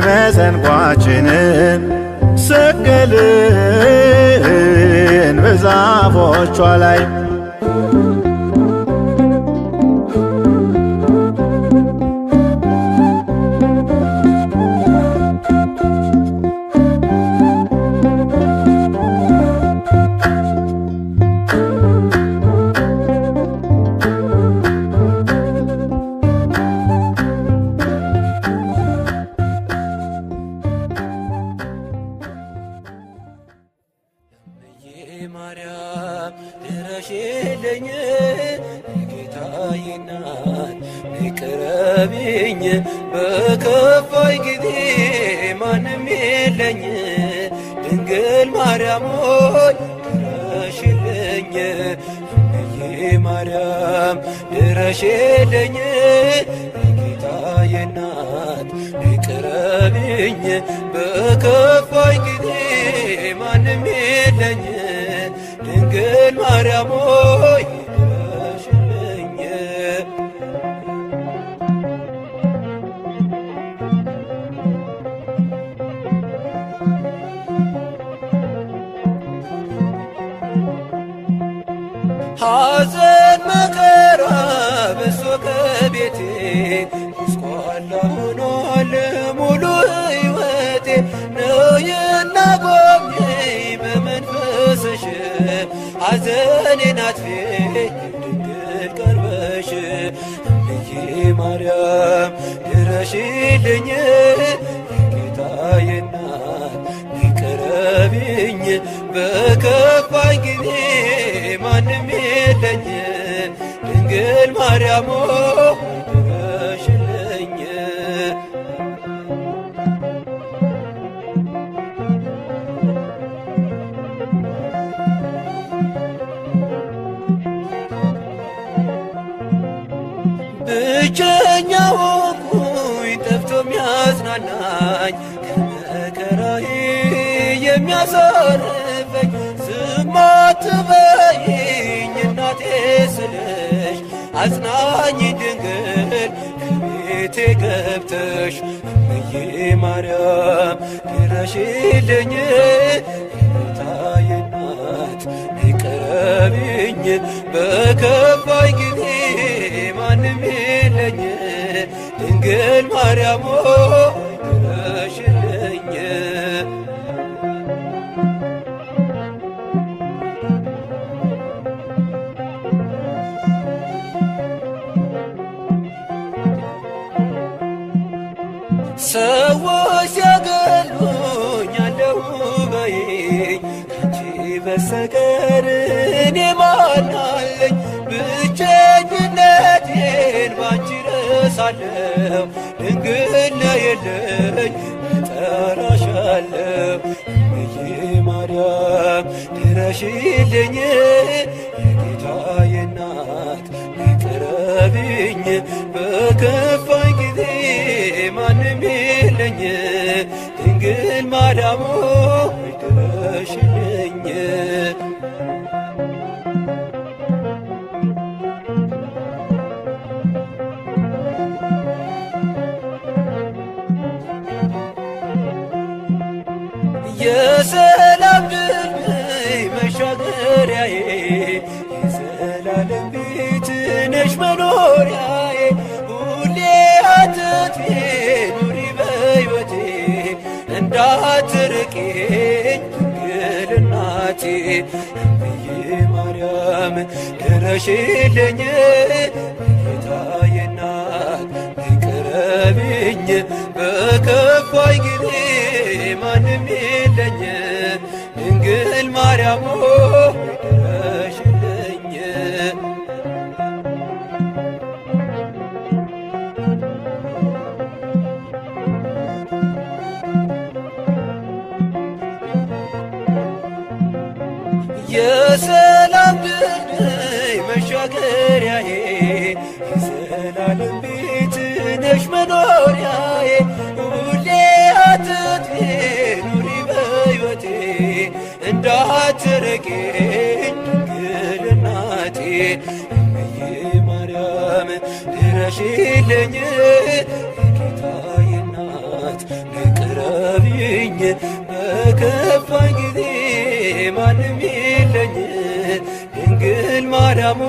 መሰንቋችንን ሰቀልን በዛፎቿ ላይ ቅረቢኝ በከፋይ ጊዜ ማንም የለኝ ድንግል ማርያም ሆይ ድረሽልኝ እምዬ ማርያም ድረሽልኝ ጌታዬ እናት ቅረቢኝ በከፋይ ጊዜ ማንም የለኝ ድንግል ማርያም ሆይ ድረሽልኝ ሐዘን መከራ በሶ ከቤቴ ጎስቋላ ሆኗል ሙሉ ሕይወቴ ነይና ጎብኚኝ በመንፈስሽ ሐዘኔን አጥፊ ድንግል ቀርበሽ እምዬ ማርያም ድረሽልኝ ጌታዬ እናት ቅረቢኝ በከፋኝ ጊዜ ማንም የለኝ ድንግል ማርያም ድረሽልኝ ብቸኛ ሆንኩኝ ጠፍቶ የሚያጽናናኝ ከመከራዬ የሚያሳርፈኝ ዝም አትበይኝ እናቴ ስልሽ አጽናኝ ድንግል ከቤቴ ገብተሽ እምዬ ማርያም ድረሽልኝ ጌታዬ እናት ቅረቢኝ በከፋኝ ጊዜ ማንም የለኝ ድንግል ማርያም ድረሽልኝ ሰዎች ሲያገሉኝ አለሁ በይኝ ካንቺ በስተቀር እኔ ማን አለኝ ብቸኝነቴን ባንቺ ረሳለሁ ድንግል ነይልኝ እጠራሻለሁ እምዬ ማርያም ድረሽልኝ የጌታዬ እናት ቅረቢኝ በከፋኝ ጊዜ ማንም የለኝ ድንግል ማርያም ድረሽልኝ የሰላም ድልድይ መሻገሪያዬ የዘላለም ቤት ነሽ መኖሪያዬ ሁሌ አትጥፊ ኑሪ በሕይወቴ እንዳትርቂኝ ድንግል እናቴ እምዬ ማርያም ድረሽልኝ ጌታዬ እናት ቅረቢኝ በከፋኝ ጊዜ ማንም የለኝ ድንግል ማርያም ድረሽልኝ የሰላም ድልድይ መሻገሪያዬ የዘላለም ቤት ነሽ መኖሪያዬ ሁሌ አትጥፊ ኑሪ በሕይወቴ እንዳትርቂኝ ድንግል እናቴ እምዬ ማርያም ድረሽልኝ ጌታዬ እናት ቅረቢኝ በከፋኝ ጊዜ ማንም የለኝ ድንግል ማርያም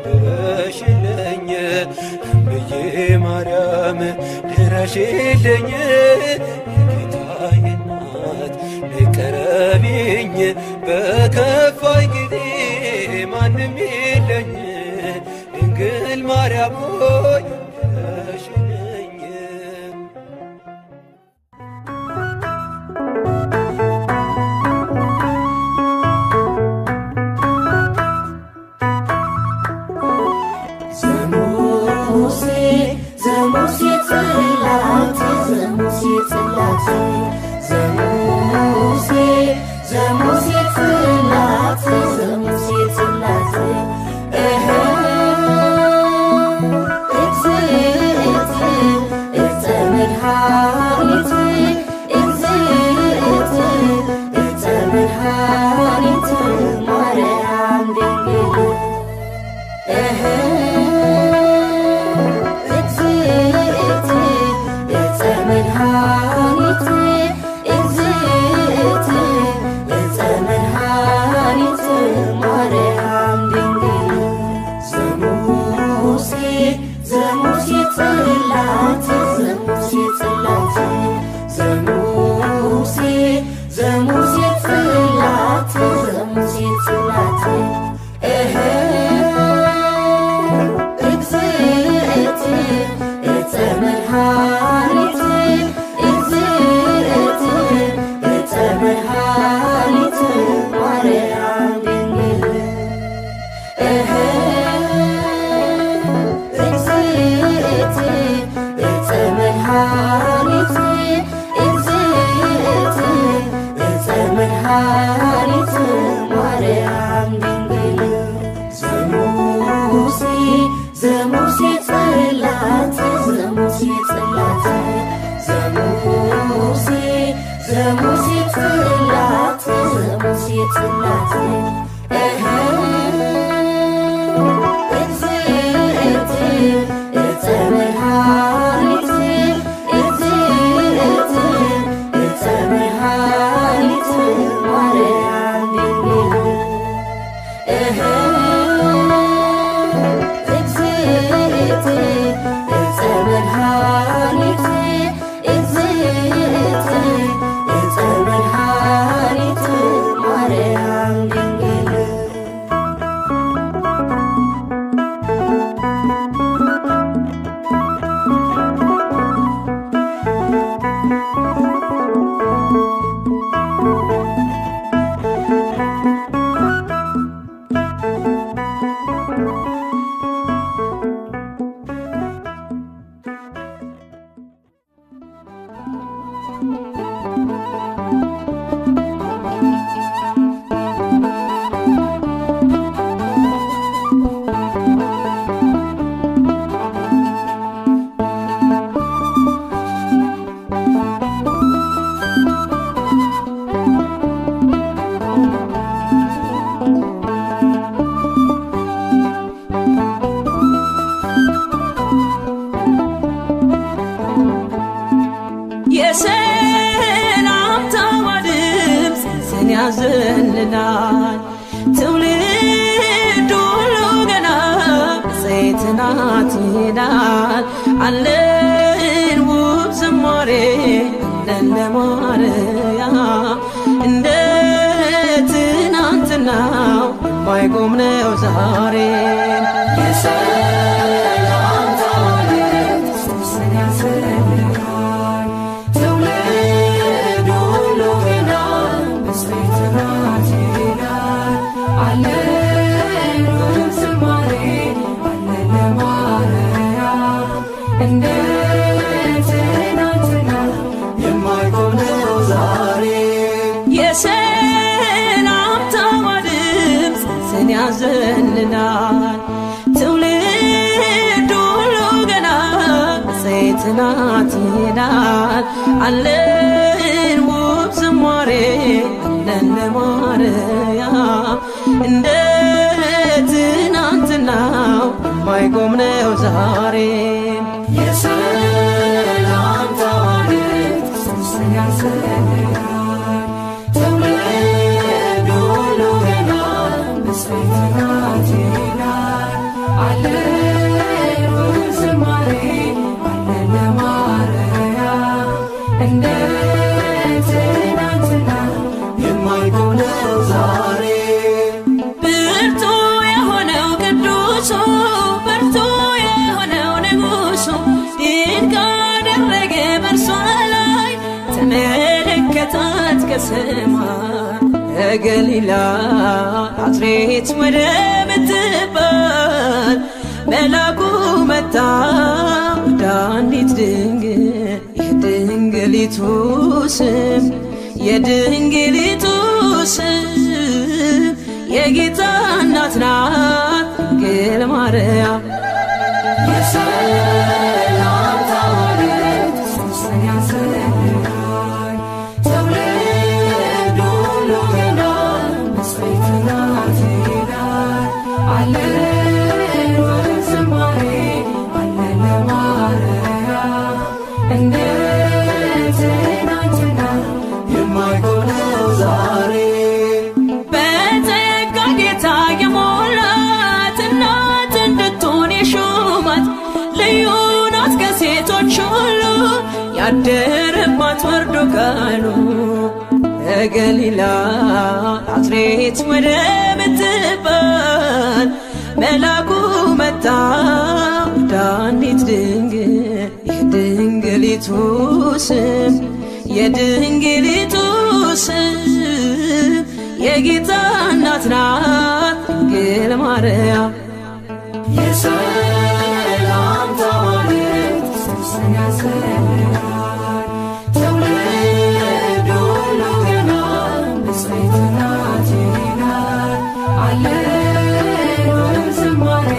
ድረሽልኝ እምዬ ማርያም ድረሽልኝ ጌታዬ እናት ቅረቢኝ በከፋኝ ጊዜ ማንም የለኝ ድንግል ማርያም ድረሽልኝ ዘሙሴ ጽላት ዘሙሴ ጽላት ዘሙሴ ጽላት ዘሙሴ ጽላት መድኃኒት መድኃኒት ማርያም ድንግል መድኃኒት መድኃኒት ማርያም ድንግል ዘሙሴ ጽላት ዘሙሴ ጽላት ዘሙሴ ጽላት ዘሙሴ ጽላት መድኃኒት መድኃኒት ማርያም ድንግል መድኃኒት መድኃኒት ማርያም ድንግል ዘሙሴ ጽላት ዘሙሴ ጽላት ዘሙሴ ጽላት ዘሙሴ ጽላት መድኃኒት መድኃኒት ማርያም ድንግል መድኃኒት መድኃኒት ማርያም ድንግል የሰላምታዋ ድምፅ ስን ያዘልላል ትውልድ ሁሉ ገና ሴት ናት ይላል አለን ውብ ዝማሬ አለን ለማርያም እንደ ትናንትናው የማይቆም ነው ዛሬ የሰላምታዋ ድምፅ ስን ያዘልላል ትውልድ ሁሉ ገና ሴት ናት ይላል አለን ውብ ዝማሬ አለን ለማርያም እንደ ትናንትናው የማይቆም ነው ዛሬ የሰላምታዋ ድምፅ ስን ያዘልላል ብርቱ የሆነው ቅዱሱ ብርቱ የሆነው ንጉሱ ድንቅ አደረገ በእርሷ ላይ ተመለከታት ከሰማይ ከገሊላ ናዝሬት ወደ ምትባል መላኩ መጣ ወደ አንዲት ድንግል የድንግሊቱ ስም የድንግሊቱ ስም የጌታ እናት ናት ድንግል ማርያም የሰላም ታዋቂት ሶስን ያሰልላል ተውለዱ ሉገና መስቤት ናት ይላል አለን ወዝማሬ አለን ለማርያም እንዴት ናንትና የማይቆነው ዛሬ በጸጋ ጌታ የሞላት እናት እንድትሆን የሾማት ልዩ ናት ከሴቶች ሁሉ ያደረባት ወርዶ ቃሉ ከገሊላ ናዝሬት ወደ ምትባል መላኩ መጣ ወደ አንዲት ድንግል የድንግሊቱ ስም የድንግሊቱ ስም የጌታ እናት ናት ድንግል ማርያም የሰላም ታዋቂት ሶስን ያሰልላል ተውለዱ ሉገና መስቤት ናት ይላል አለን ወዝማሬ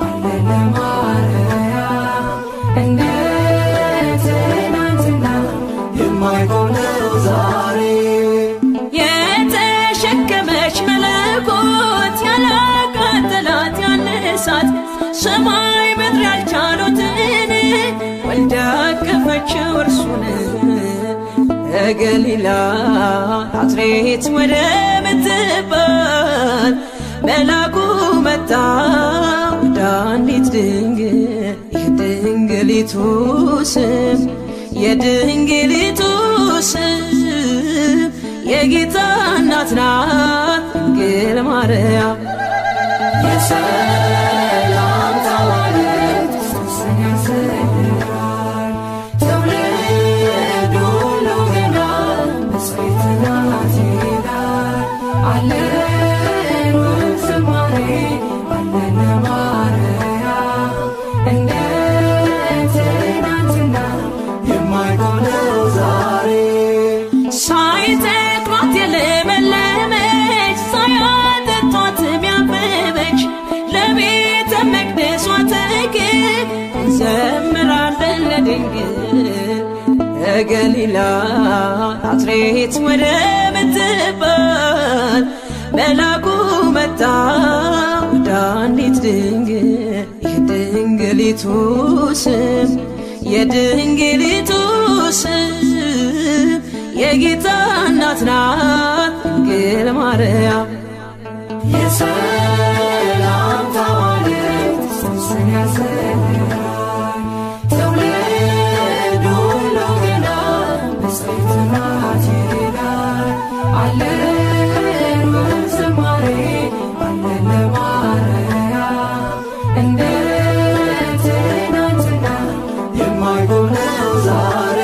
አለን ለማርያም እንዴት ናንትና የማይቆነው ዛሬ የተሸከመች መለኮት ያላቃጠላት ያነሳት ሰማይ ምድር ያልቻሉትን ወልዳ አቀፈችው እርሱን ከገሊላ ናዝሬት ወደ ምትባል መላኩ መጣ ወደ አንዲት ድንግል የድንግሊቱ ስም የድንግሊቱ ስም የጌታ እናት ናት ድንግል ማርያም የሰላም ታዋቂት ሶስን ያሰልላል ተውለዱ ሉገና መስቤት ናት ይላል አለን ወዝማሬ አለን ለማርያም እንዴት ናንትና የማይቆነው ዛሬ ሳይተክሏት የለመለመች ሳያጠጧት ያበበች ለቤተ መቅደሷ ተክል እንዘምራለን ለድንግል ከገሊላ ናዝሬት ወደ ምትባል መላኩ መጣ ወደ አንዲት ድንግል የድንግሊቱ ስም የድንግሊቱ ስም የጌታ እናት ናት ድንግል ማርያም የሰላም ታዋቂት ሶስን ያሰልላል ተውለዱ ሉገና መስቤት ናት ይላል አለን ወዝማሬ አለን ለማርያም እንዴት ናንትና የማይቆነው ዛሬ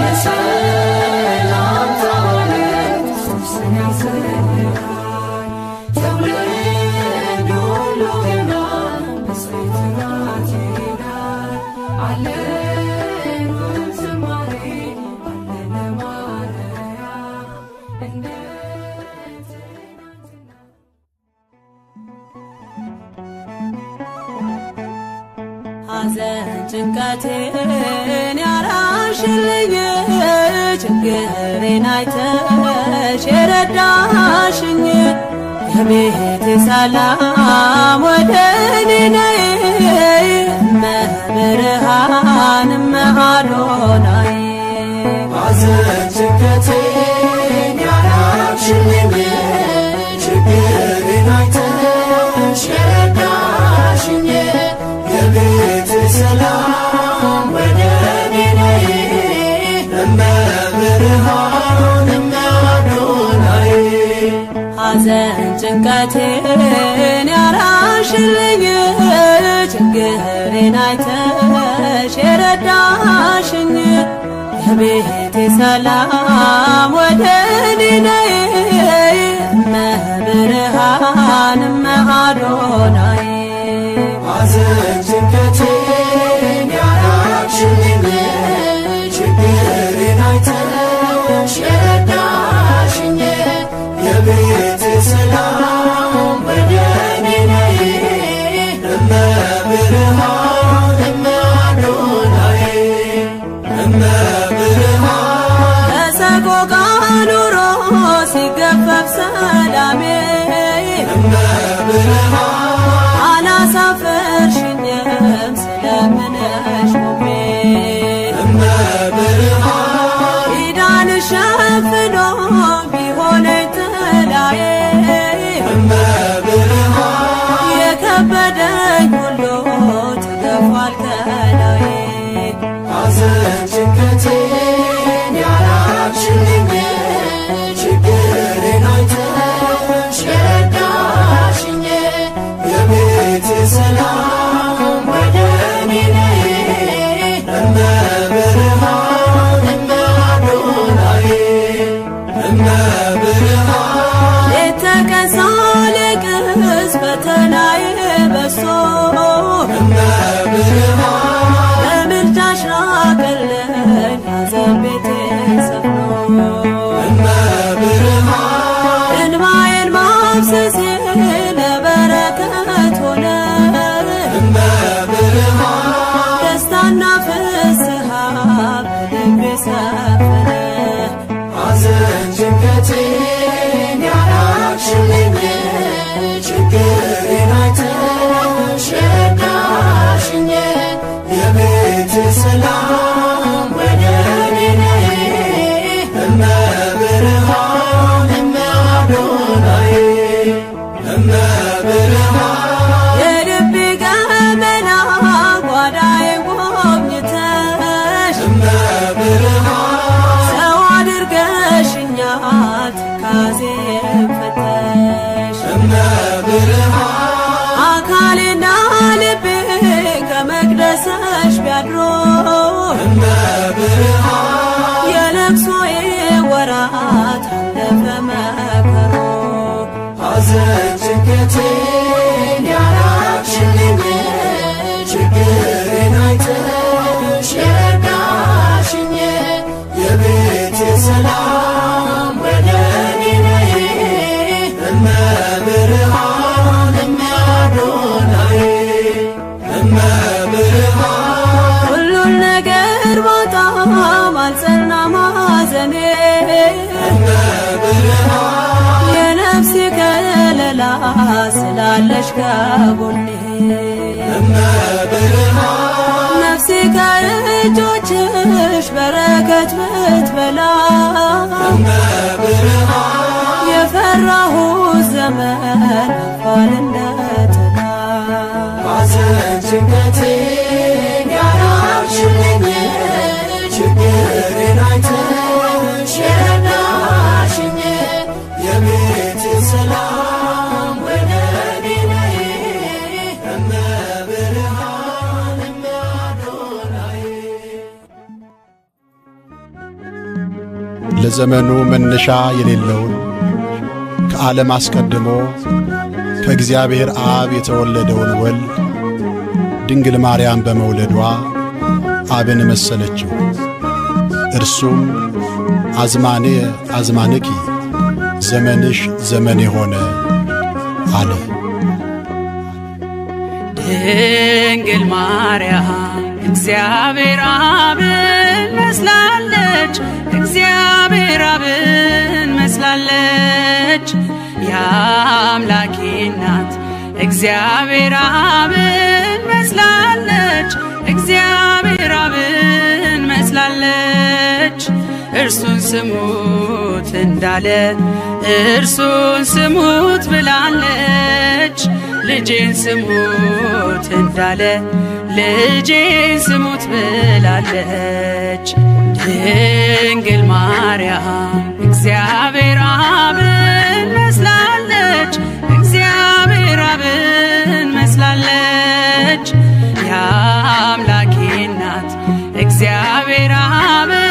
የሰላም ታዋቂት ሶስን ያሰልላል ተውለዱ ሉገና መስቤት ናት ይላል አለን ወዝማሬ አለን ለማርያም እንዴት ናንትና ሐዘን ጭንቀቴን ያራሽልኝ ችግሬን አይተሽ የረዳሽኝ የቤቴ ሰላም ወደ እኔ ነይ እመብርሃን እመአዶናይ ሐዘን ጭንቀቴን ያራቅሽልኝ ችግሬን አይተሽ የረዳሽኝ የቤቴ ሰላም ወደ እኔ ነይ እመብርሃን እመአዶናይ ሐዘን ጭንቀቴን ያራሽልኝ ችግሬን አይተሽ የረዳሽኝ የቤቴ ሰላም ወደ እኔ ነይ እመብርሃን እመአዶናይ ሐዘን ጭንቀቴን ያራቅሽልኝ ችግሬን አይተሽ ረዳሽኝ የቤቴ ሰላም ወደ እኔ ነይ እመብርሃን እመአዶናይ እመብርሃን ሌት ተቀን ሳለቅስ ፈተናዬ በዝቶ በምልጃሽ ራቀልኝ ሐዘን ቤቴ ሰፍኖ እንባዬን ማፍሰሴ ለበረከት ሆነ ደስታና ፍስሃ በልቤ ሰፈነ ሐዘን ጭንቀቴን ያራቅሽልኝ ችግሬን አይተሽ ረዳሽኝ የቤቴ ሰላም ወደ እኔ ነይ እመብርሃን እመአዶናይ እመብርሃን የልቤ ገመና ጓዳዬን ጎብኝተሽ ሰው አድርገሽኛል ትካዜን ፈተሽ አካሌና ልቤ ከመቅደስሽ ቢያድሮ የለቅሶዬ ወራት አለፈ መከሮ ሐዘን ጭንቀቴን ያራቅሽልኝ ችግሬን አይተሽ ረዳሽኝ የቤቴ ሰላም ወደ እኔ ነይ እመብርሃን እመአዶናይ እመብርሃን ሁሉን ነገር ባጣም አልጸናም ሐዘኔ የነፍሴ ከለላ ስላለሽ ከጎኔ ነፍሴ ከእጆችሽ በረከት ብትበላ የፈራሁት ዘመን አልፏል እንደ ጥላ ሐዘን ጭንቀቴን ያራቅሽልኝ ችግሬን አይተሽ ረዳሽኝ የቤቴ ሰላም ወደ እኔ ነይ እመብርሃን እመአዶናይ ለዘመኑ መነሻ የሌለውን ከዓለም አስቀድሞ ከእግዚአብሔር አብ የተወለደውን ወልድ ድንግል ማርያም በመውለዷ አብን መሰለችው። እርሱም አዝማኔ አዝማንኪ ዘመንሽ ዘመኔ ሆነ አለ። ድንግል ማርያም እግዚአብሔር አብን መስላለች እግዚአብሔር አብን መስላለች የአምላኬ እናት እግዚአብሔር አብን መስላለች እግዚአብሔር አብን መስላለች እርሱን ስሙት እንዳለ እርሱን ስሙት ብላለች ልጄን ስሙት እንዳለ ልጄን ስሙት ብላለች ድንግል ማርያም እግዚአብሔር አብን መስላለች እግዚአብሔር አብን መስላለች የአምላኬ እናት እግዚአብሔር አብን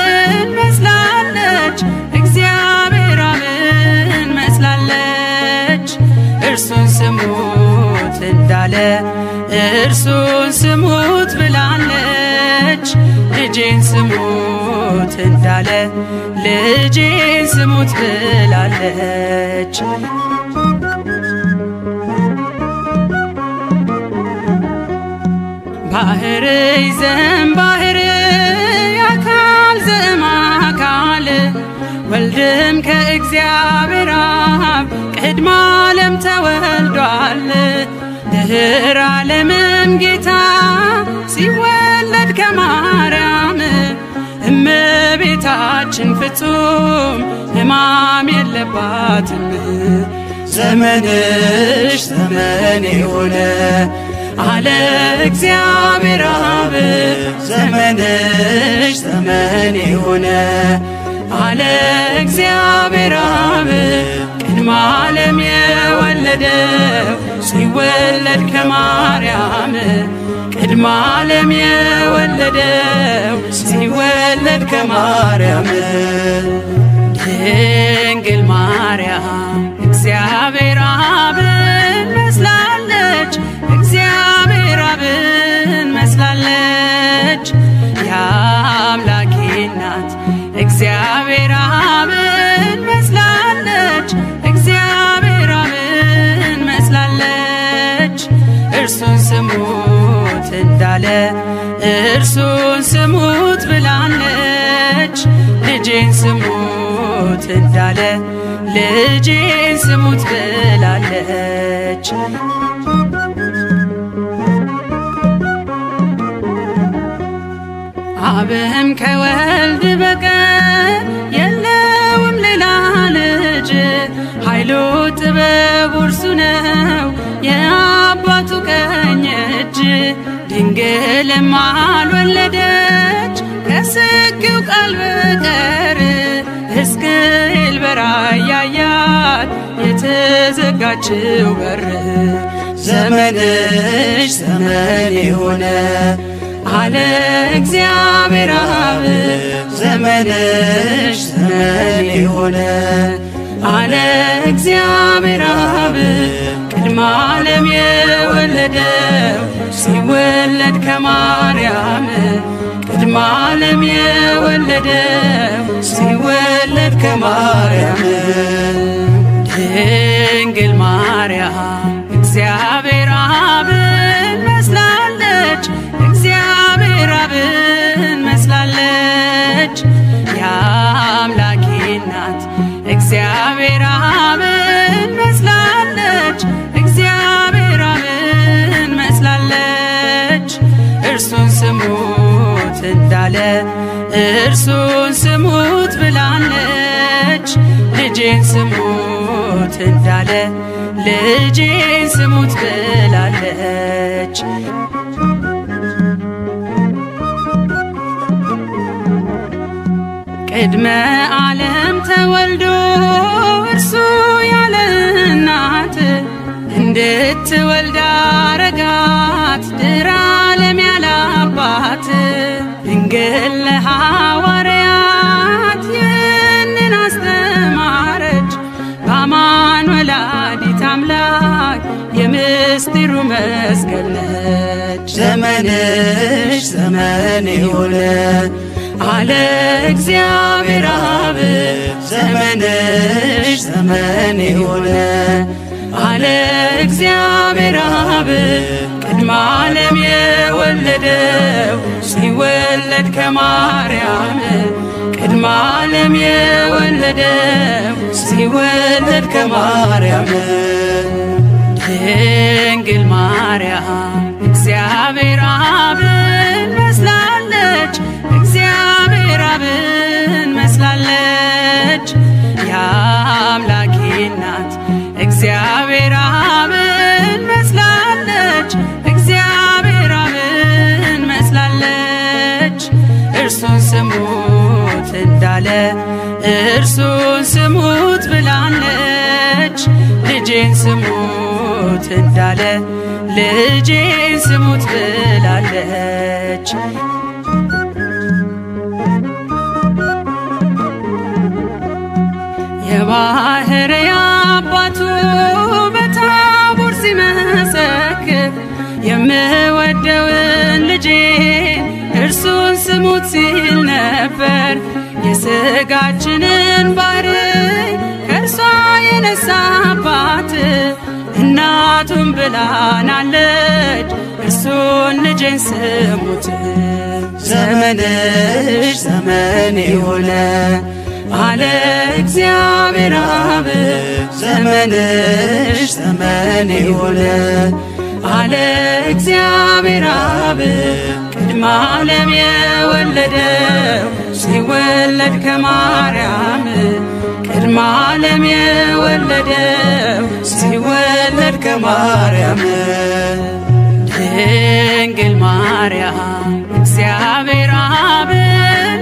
መስላለች እግዚአብሔር አብን መስላለች እርሱን ስሙት እንዳለ እርሱን ስሙት ብላለች ልጄን ስሙት እንዳለ ልጄን ስሙት ብላለች ባህር ይዘን ባህር አካል ዘእምአካል ወልድም ከእግዚአብሔር አብ ቅድመ ዓለም ተወልዷል ድኅረ ዓለምም ጌታ ሲወለድ ከማርያም እመቤታችን ፍጹም ሕማም የለባትም ዘመንሽ ዘመኔ ሆነ አለ እግዚአብሔር አብ ዘመንሽ ዘመን የሆነ አለ እግዚአብሔር አብ ቅድመ ዓለም የወለደው ሲወለድ ከማርያም ቅድመ ዓለም የወለደው ሲወለድ ከማርያም ድንግል ማርያም እግዚአብሔር አብን መስላለች እግዚአብሔር አብን መስላለች የአምላኬ እናት እግዚአብሔር አብን መስላለች እግዚአብሔር አብን መስላለች እርሱን ስሙት እንዳለ እርሱን ስሙት ብላለች ልጄን ስሙት እንዳለ ልጄን ስሙት ብላለች አብም ከወልድ በቀር የለውም ሌላ ልጅ ኃይሉ ጥበቡ እርሱ ነው የአባቱ ቀኝ እጅ ድንግልም አልወለደች ከስጊው ቃል በቀር ሕዝቅኤል በራእይ ያያት የተዘጋችው በር ዘመንሽ ዘመን የሆነ አለ እግዚአብሔር አብ ዘመንሽ ዘመን የሆነ አለ እግዚአብሔር አብ ቅድመ ዓለም የወለደው ሲወለድ ከማርያም ቅድመ ዓለም የወለደው ሲወለድ ከማርያም ድንግል ማርያም እግዚአብሔር አብን መስላለች እግዚአብሔር አብን መስላለች የአምላኬ እናት እግዚአብሔር አብን መስላለች እግዚአብሔር አብን መስላለች እርሱን ስሙት እንዳለ እርሱን ስሙት ብላለች ልጄን ስሙት እንዳለ ልጄን ስሙት ብላለች ቅድመ ዓለም ተወልዶ እርሱ ያለ እናት እንድትወልድ አረጋት ድኅረ ዓለም ያለ አባት ድንግል ለሐዋርያት ይህንን አስተማረች በአማን ወላዲተ አምላክ የምስጢሩ መስቀል ነች ዘመንሽ ዘመን የሆነ አለ እግዚአብሔር አብ ዘመንሽ ዘመን የሆነ አለ እግዚአብሔር አብ ቅድመ ዓለም የወለደው ሲወለድ ከማርያም ቅድመ ዓለም የወለደው ሲወለድ ከማርያም ድንግል ማርያም እግዚአብሔር አብን መስላለች እግዚአብሔር አብን መስላለች የአምላኬ እናት እግዚአብሔር አብን መስላለች እግዚአብሔር አብን መስላለች እርሱን ስሙት እንዳለ እርሱን ስሙት ብላለች ልጄን ስሙት እንዳለ ልጄን ስሙት ብላለች የባሕርይ አባቱ በታቦር ሲመሰክር የምወደውን ልጄን እርሱን ስሙት ሲል ነበር የሥጋችንን ባሕርይ ከእርሷ የነሳባት እናቱን ብላናለች እርሱን ልጄን ስሙት ዘመንሽ ዘመን የሆነ አለ እግዚአብሔር አብ ዘመንሽ ዘመን የሆነ አለ እግዚአብሔር አብ ቅድመ ዓለም የወለደው ሲወለድ ከማርያም ቅድመ ዓለም የወለደው ሲወለድ ከማርያም ድንግል ማርያም እግዚአብሔር አብን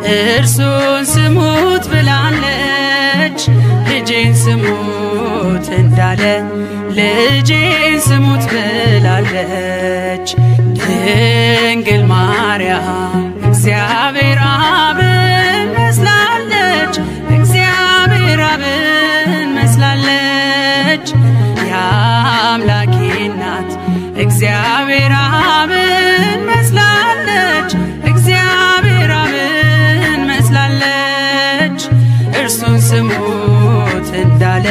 እርሱን ስሙት ብላለች ልጄን ስሙት እንዳለ ልጄን ስሙት ብላለች ድንግል ማርያም እግዚአብሔር አብን መስላለች እግዚአብሔር አብን መስላለች የአምላኬ እናት እግዚአብሔር አብን መስላለች እግዚአብሔር አብን መስላለች እርሱን ስሙት እንዳለ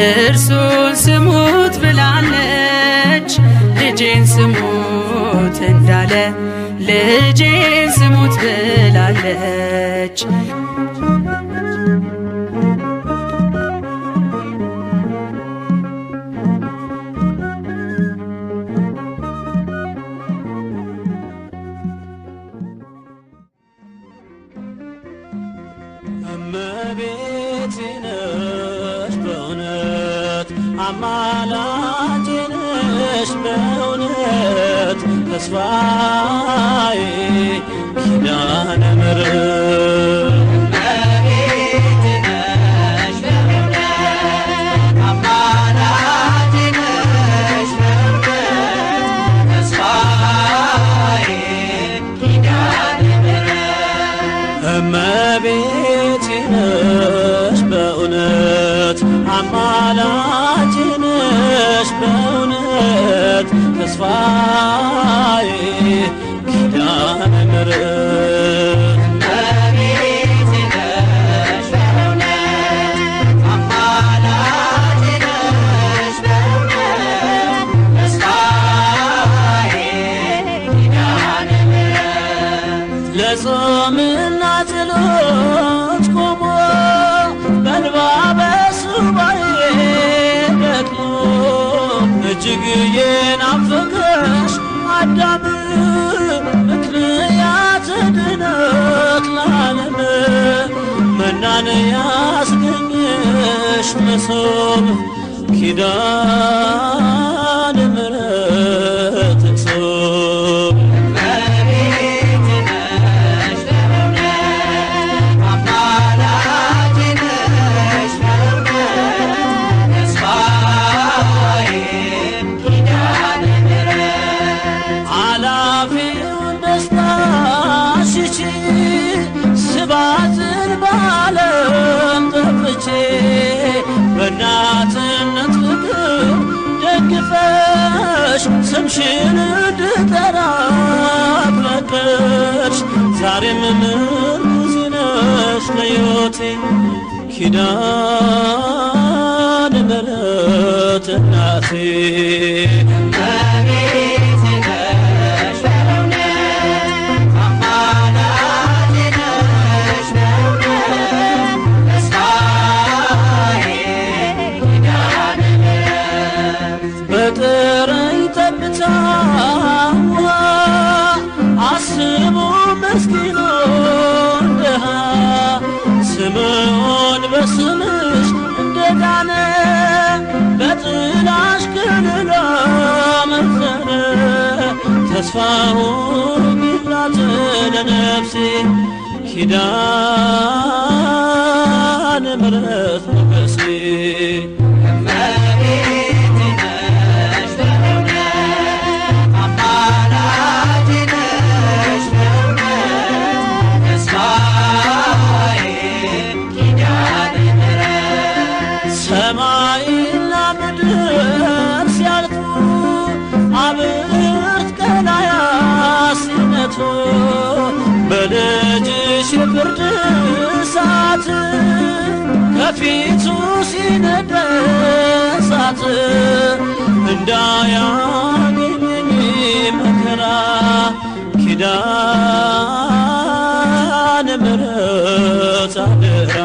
እርሱን ስሙት ብላለች ልጄን ስሙት እንዳለ ልጄን ስሙት ብላለች እመቤቴ ነሽ በእውነት አማላጄ ነሽ በእውነት ተስፋዬ ኪዳነ ምሕረት እመቤቴ ነሽ በእውነት አማላጄ ነሽ በእውነት ተስፋዬ ኪዳነ ምሕረት እመቤቴ ነሽ በእውነት አማላጄ ነሽ በእውነት ተስፋዬ ኪዳነ ምሕረት እመቤቴ ነሽ በእውነት አማላጄ ነሽ በእውነት ተስፋዬ ኪዳነ ምሕረት ለጾምና ጸሎት ቆሞ በእንባ በሱባኤ ደክሞ እጅግ የናፈቀሽ አዳም ምክንያት ድነት ለዓለም መናን ያስገኘሽ መሶብ ኪዳነ ምሕረት እቅሶብ ስባትን ባለም ጠፍቼ በእናትነት ፍቅር ደግፈሽ ስምሽን እንድጠራ ፈቀድሽ ዛሬም ምርኩዜ ነሽ ለሕይወቴ ኪዳነ ምሕረት እናቴ በጥረኝ ጠብታ ውሃ አስቡ ምስኪኑን ድሃ ስምዖን በስምሽ እንደዳነ በጥላሽ ከለላ መከረ ተስፋውን ይብላት ለነፍሴ ኪዳነ ምሕረት ሞገሴ ሰማይና ምድር ሲያልፉ አብርት ቀላያት ሲነቱ በልጅሽ የፍርድ እሳት ከፊቱ ሲነድ እሳት እንዳያገኘኝ መከራ ኪዳነ ምሕረት አደራ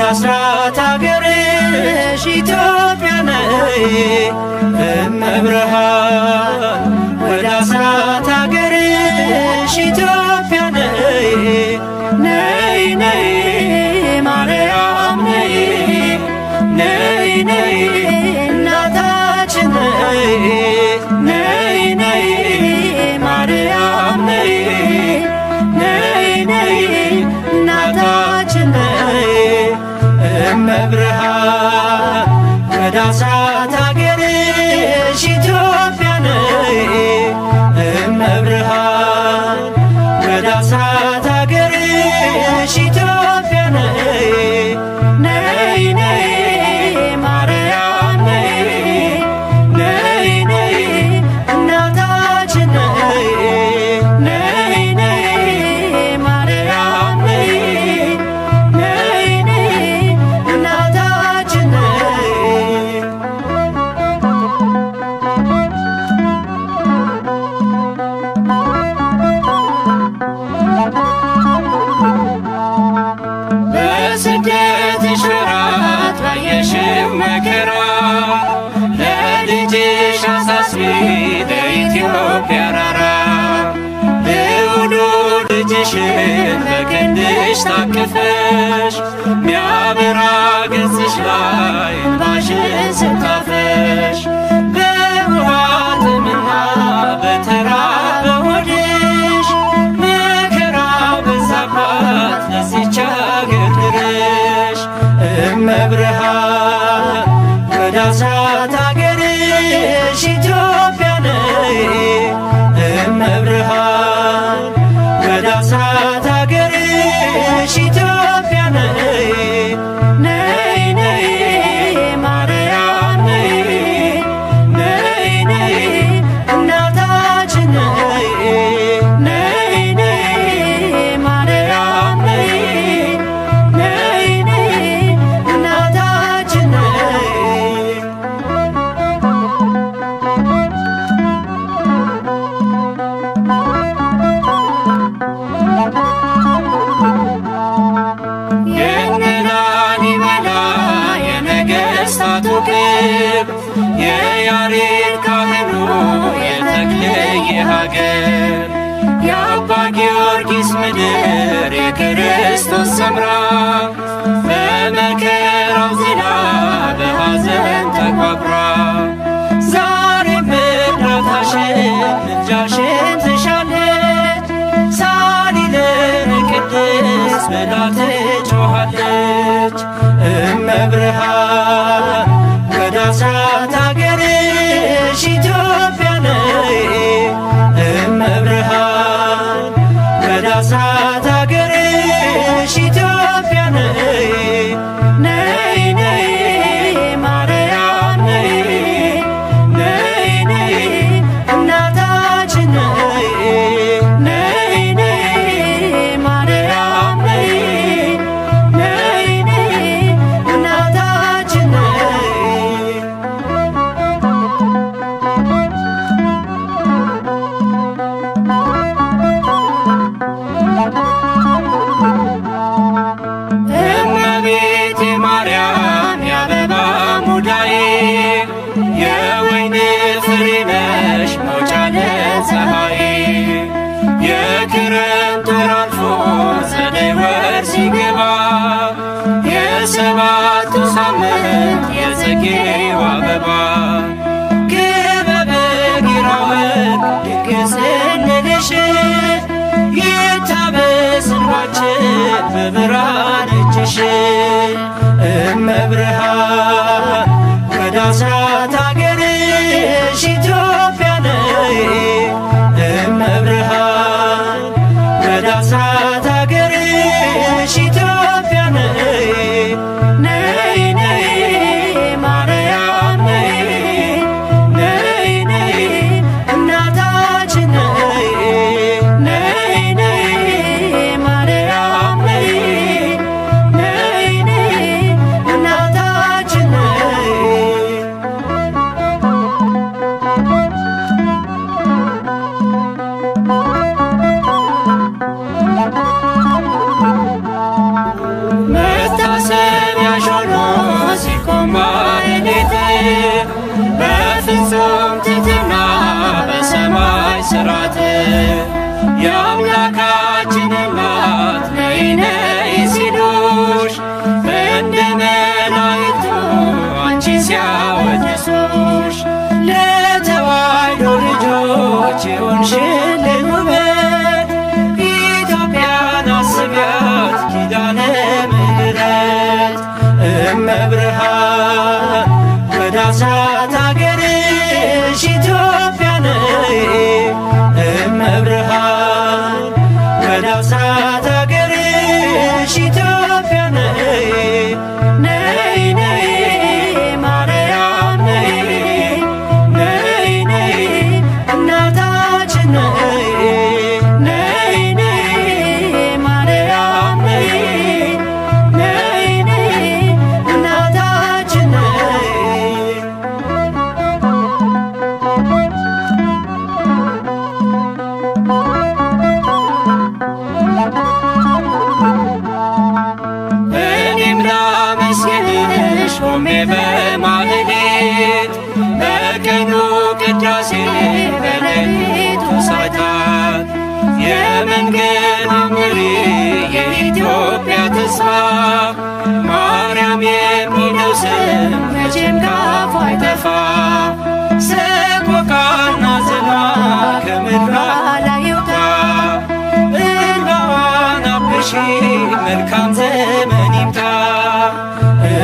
አስራት አገርሽ ኢትዮጵያ ነይ እመብርሃን ወደ አስራት አገርሽ ኢትዮጵያ ነይ ነይ ነይ ማርያም ነይ ነይ ነይ እናታችን ነይ ነይ ነይ ማርያም ነይ ነይ ነይ እናታችን ነይ እመብርሃን ወደ አስራት አገርሽ ኢትዮጵያ ነይ እመብርሃን ወደ አስራት አገርሽ ኢትዮጵያ ነይ ነይ ነይ ማርያም ነይ ነይ ነይ እናታችን ነይ ነይ ነይ ማርያም ነይ ነይ ነይ እናታችን ነይ በስደትሽ ወራት ባየሽው መከራ ለልጅሽ አሳስቢ ለኢትዮጵያ ራራ ልዑሉ ልጅሽን በክንድሽ ታቅፈሽ ሚያበራ ገጽሽ ላይ እንባሽን ስታፈሽ በውሃ ጥምና በተራበ ሆድሽ መከራ በዛባት ለዚች አገር ድረሽ እመብርሃን ወደ አስራት አገርሽ ኢትዮጵያ ነይ እመብርሃን ወደ አስራት አገርሽ ኢትዮጵያ ነይ ነይ ነይ ማርያም ነይ ነይ ነይ እናታችን ነይ ነይ ነይ ማርያም ነይ ነይ ነይ እናታችን ነይ የላሊበላ የነገሥታቱ ግብ የያሬድ ካህኑ የተክልየ ሀገር የአባ ጊዮርጊስ ምድር የክርስቶስ ሰምራ በመከራው ዝላ በሐዘን ተቋቁራ ዛሬም እርዳታሽን ምልጃሽን ትሻለች ሳሊለነ ቅድስት ብላ ትጮኻለች እመብርሃን ወደ አስራት አገርሽ ኢትዮጵያ ነይ እመብርሃን ወደ አስራት አገርሽ ኢትዮጵያ ነይ ነይ ነይ ማርያም ነይ ነይ ነይ እናታችን ነይ ነይ ነይ ማርያም ነይ ነይ ነይ እናታችን ነይ እመቤቴ ማርያም የአበባ ሙዳዬ የወይን ፍሬ ነሽ መውጫ ለፀሐይ የክረምት ወር አልፎ ጸደይ ወር ሲገባ የሰባቱ ሳምንት የጽጌው አበባ ክበበ ጊራወን ድግስ እንልሽ ይታበስ እንባችን በብርሃን እጅሽ እመብርሃን ወደ አስራት አገርሽ ኢትዮጵያ ነይ እመብርሃን ወደ አስራት አገርሽ ኢትዮጵያ ነይ ነይ ነይ ማርያም ነይ ነይ ነይ እናታችን ነይ ነይ ነይ ማርያም ነይ ነይ ነይ እናታችን ነይ እመብርሃን ወደ አስራት አገርሽ ኢትዮጵያ ነይ እመብርሃን ወደ አስራት አገርሽ ኢትዮጵያ ነይ ነይ ነይ ማርያም ነይ ነይ ነይ እናታችን ነይ ነይ ነይ ማርያም ነይ ነይ ነይ እናታችን ነይ እኔም ላመስግንሽ ቆሜ በማህሌት በቀኑ ቅዳሴ በሌሊቱ ሰዓታት የመንገድ መሪ የኢትዮጵያ ተስፋ ማርያም የሚለው ስም መቼም ካፏ አይጠፋ ሰቆቃና ዝና ከምድሯ ላይ ይውጣ እንባዋን አብሺ መልካም ዘመን ይምጣ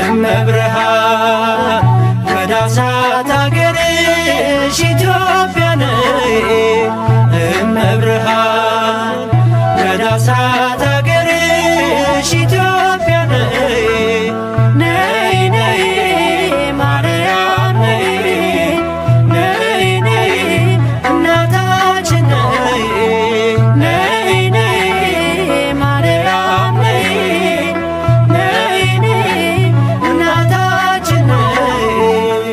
እመብርሃን ወደ አስራት አገርሽ ኢትዮጵያ ነይ እመብርሃን ወደ አስራት አገርሽ ኢትዮጵያ ነይ ነይ ነይ ማርያም ነይ ነይ ነይ እናታችን ነይ ነይ ነይ ማርያም ነይ ነይ ነይ እናታችን ነይ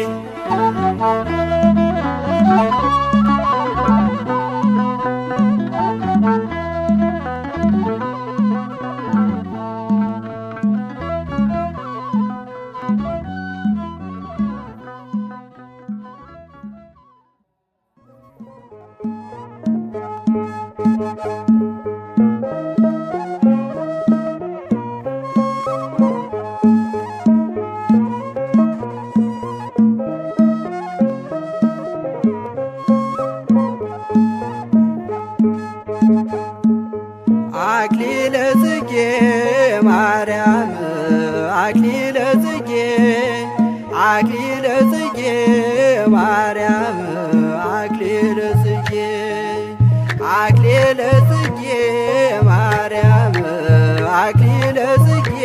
አክሊለ ጽጌ ማርያም አክሊለ ጽጌ አክሊለ ጽጌ ማርያም አክሊለ ጽጌ አክሊለ ጽጌ ማርያም አክሊለ ጽጌ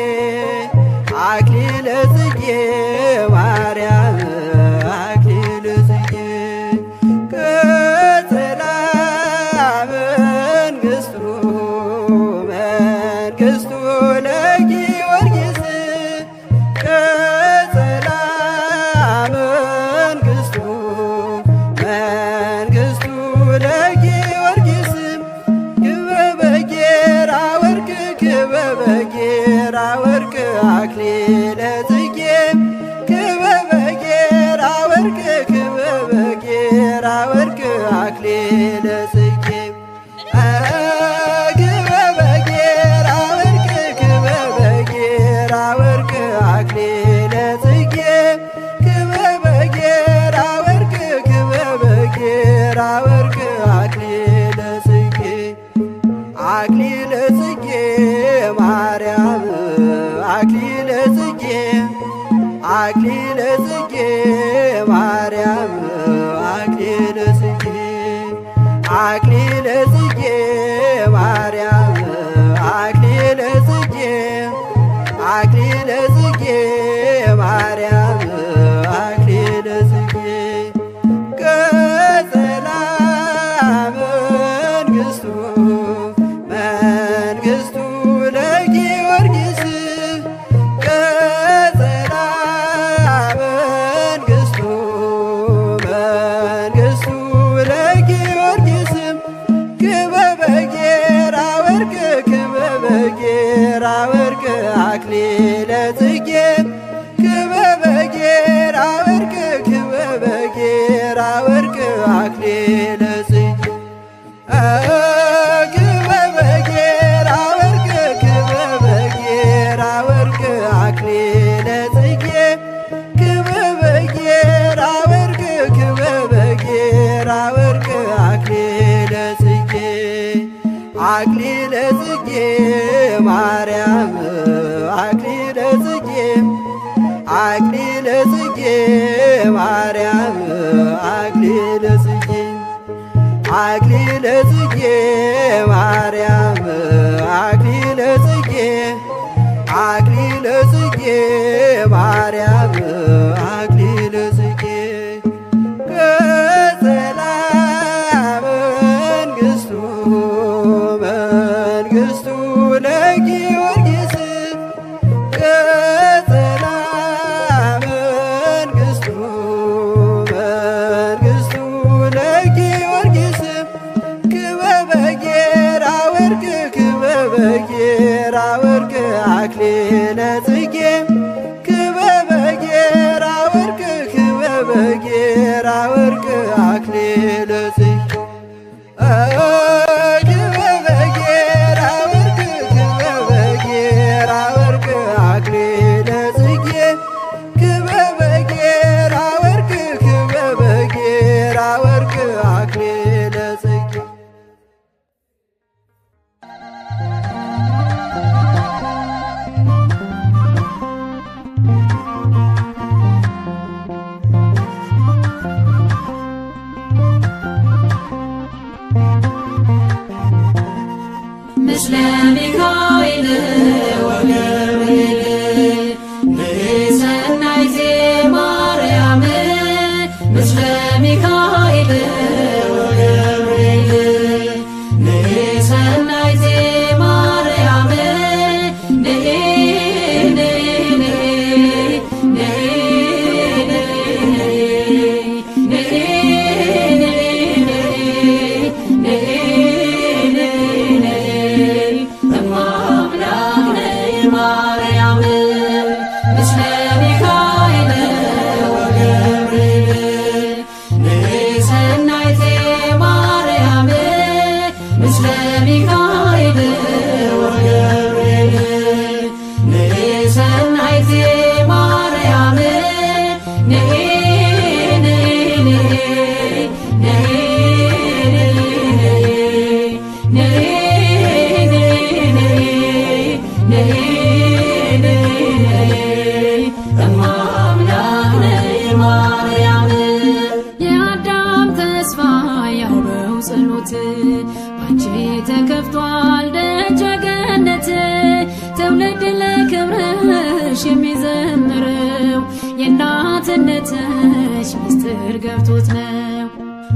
አክሊለ ጽጌ ማርያም አክሊለ ጽጌ ቅጽላ መንግሥቱ መንግሥቱ ለጊዮርጊስ ቅጽላ መንግሥቱ መንግሥቱ ለጊዮርጊስ ክበበ ጌራ ወርቅ ክበበ ጌራ ወርቅ አክሊለ ጽጌ ክበበ ጌራ ወርቅ ክበበ ጌራ ወርቅ አክሊለ ጽጌ ክበበ ጌራ ወርቅ ክበበ ጌራ ወርቅ አክሊለ ጽጌ ክበበ ጌራ ወርቅ ክበበ ጌራ ወርቅ አክሊለ ጽጌ አክሊለ ጽጌ ማርያም አክሊለ ጽጌ አክሊለ ጽጌ ማርያም አክሊለ ጽጌ አክሊለ ጽጌ ማርያም አክሊለ ጽጌ አክሊለ ጽጌ ማርያም አክሊለ ጽጌ ቅጽላ መንግሥቱ መንግሥቱ ለጊዮርጊስ ቅጽላ መንግሥቱ መንግሥቱ ለጊዮርጊስ ክበበ ጌራ ወርቅ ክበበ ጌራ ወርቅ አክሊለ ጽጌ ክበበ ጌራ ወርቅ ክበበ ጌራ ወርቅ አክሊለ ጽጌ ክበበ ጌራ ወርቅ ክበበ ጌራ ወርቅ አክሊለ ጽጌ ክበበ ጌራ ወርቅ ክበበ ጌራ ወርቅ አክሊለ ጽጌ አክሊለ ጽጌ ማርያም አክሊለ ጽጌ አክሊለ ጽጌ ማርያም አክሊለ ጽጌ አክሊለ ጽጌ ማርያም አክሊለ ጽጌ አክሊለ ጽጌ ማርያም አክሊለ ጽጌ ቀጸላ መንግሥቱ መንግሥቱ ለጊዮርጊስ ቀጸላ መንግሥቱ መንግሥቱ ለጊዮርጊስ ክበበ ጌራ ወርቅ ክበበ ጌራ ወርቅ አክሊለ ጽጌ ክበበ ጌራ ወርቅ ክበበ ጌራ ወርቅ አክሊለ ጽጌ ክበበ ጌራ ወርቅ ክበበ ጌራ ወርቅ አክሊለ ጽጌ ክበበ ጌራ ወርቅ ክበበ ጌራ ወርቅ አክሊለ ጽጌ ምስለ ሚካኤል ወገብርኤል ንሰናይቴ ማርያም ምስለ ሚካኤል ወገብርኤል ንሰናይቴ ማርያም ንኢ የአዳም ተስፋ ያውበው ጸሎት ባንቺ ተከፍቷል ደጀ ገነት ትውልድ ለክብርሽ የሚዘምረው የእናትነትሽ ምስጢር ገብቶት ነው።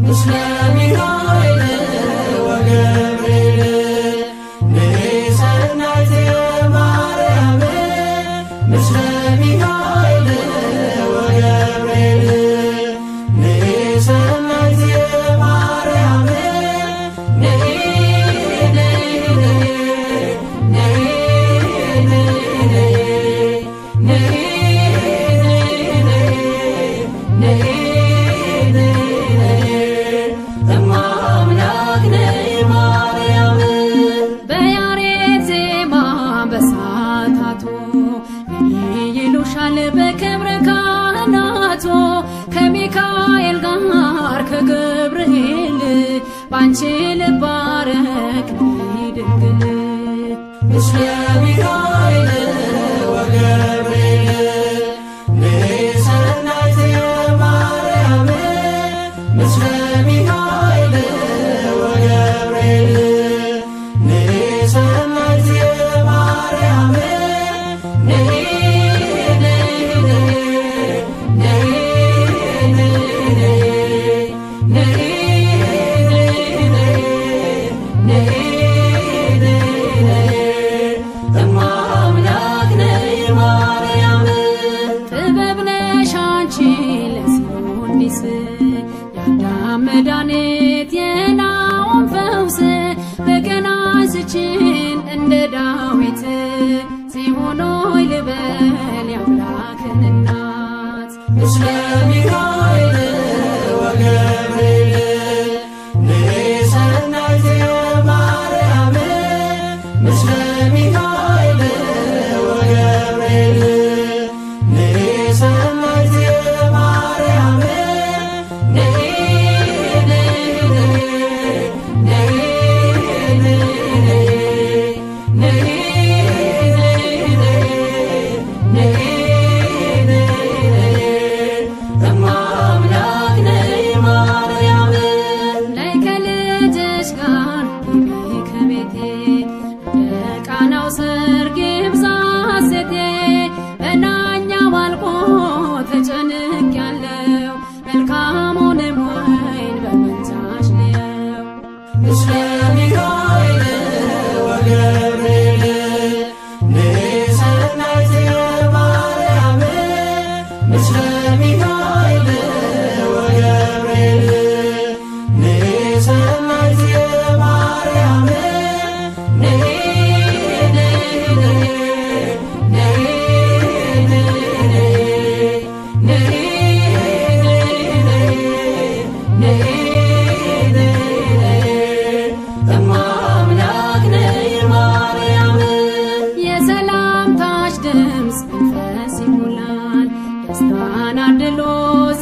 ምስለ ሚካኤል ወገብርኤል ንሰናይቴ ማርያም ምስለ ሚካኤል ወገብርኤል ንሰናይቴ ማርያም በያሬድ ዜማ በሰዓታቱ ይሉሻል በክብረ ካህናቱ ከሚካኤል ጋር ከገብርኤል ባንቺ ልባረክ ድንግል ምስለ ሚካኤል ወገብርኤል ንሰናይቴ ማርያም ምስለ ሚካኤል ወገብርኤል ንሰናይቴ ማርያም ጥበብ ነሽ አንቺ ለሰውንዲስ የአዳም መድኃኒት የናኦም ፈውስ በገና ስችን እንደ ዳዊት ጽዮኖይ ልበል የአምላክን እናት ምስለ ሚካኤል ወገብርኤል ንሰናይቴ ማርያም ምስለ ሚካኤል ወገብርኤል ንሰናይቴ ማርያም አልቆ ተጨንቄያለሁ መልካሙንም ወይን በመንዛሽ ልየው ምስለ ሚካኤል ወገብርኤል ንሰናይት ማርያም ምስለ ሚካኤል ወገብርኤል ንሰናይት ማርያም የሰላምታሽ ድምፅ መንፈስ ይሞላል ደስታን አድሎ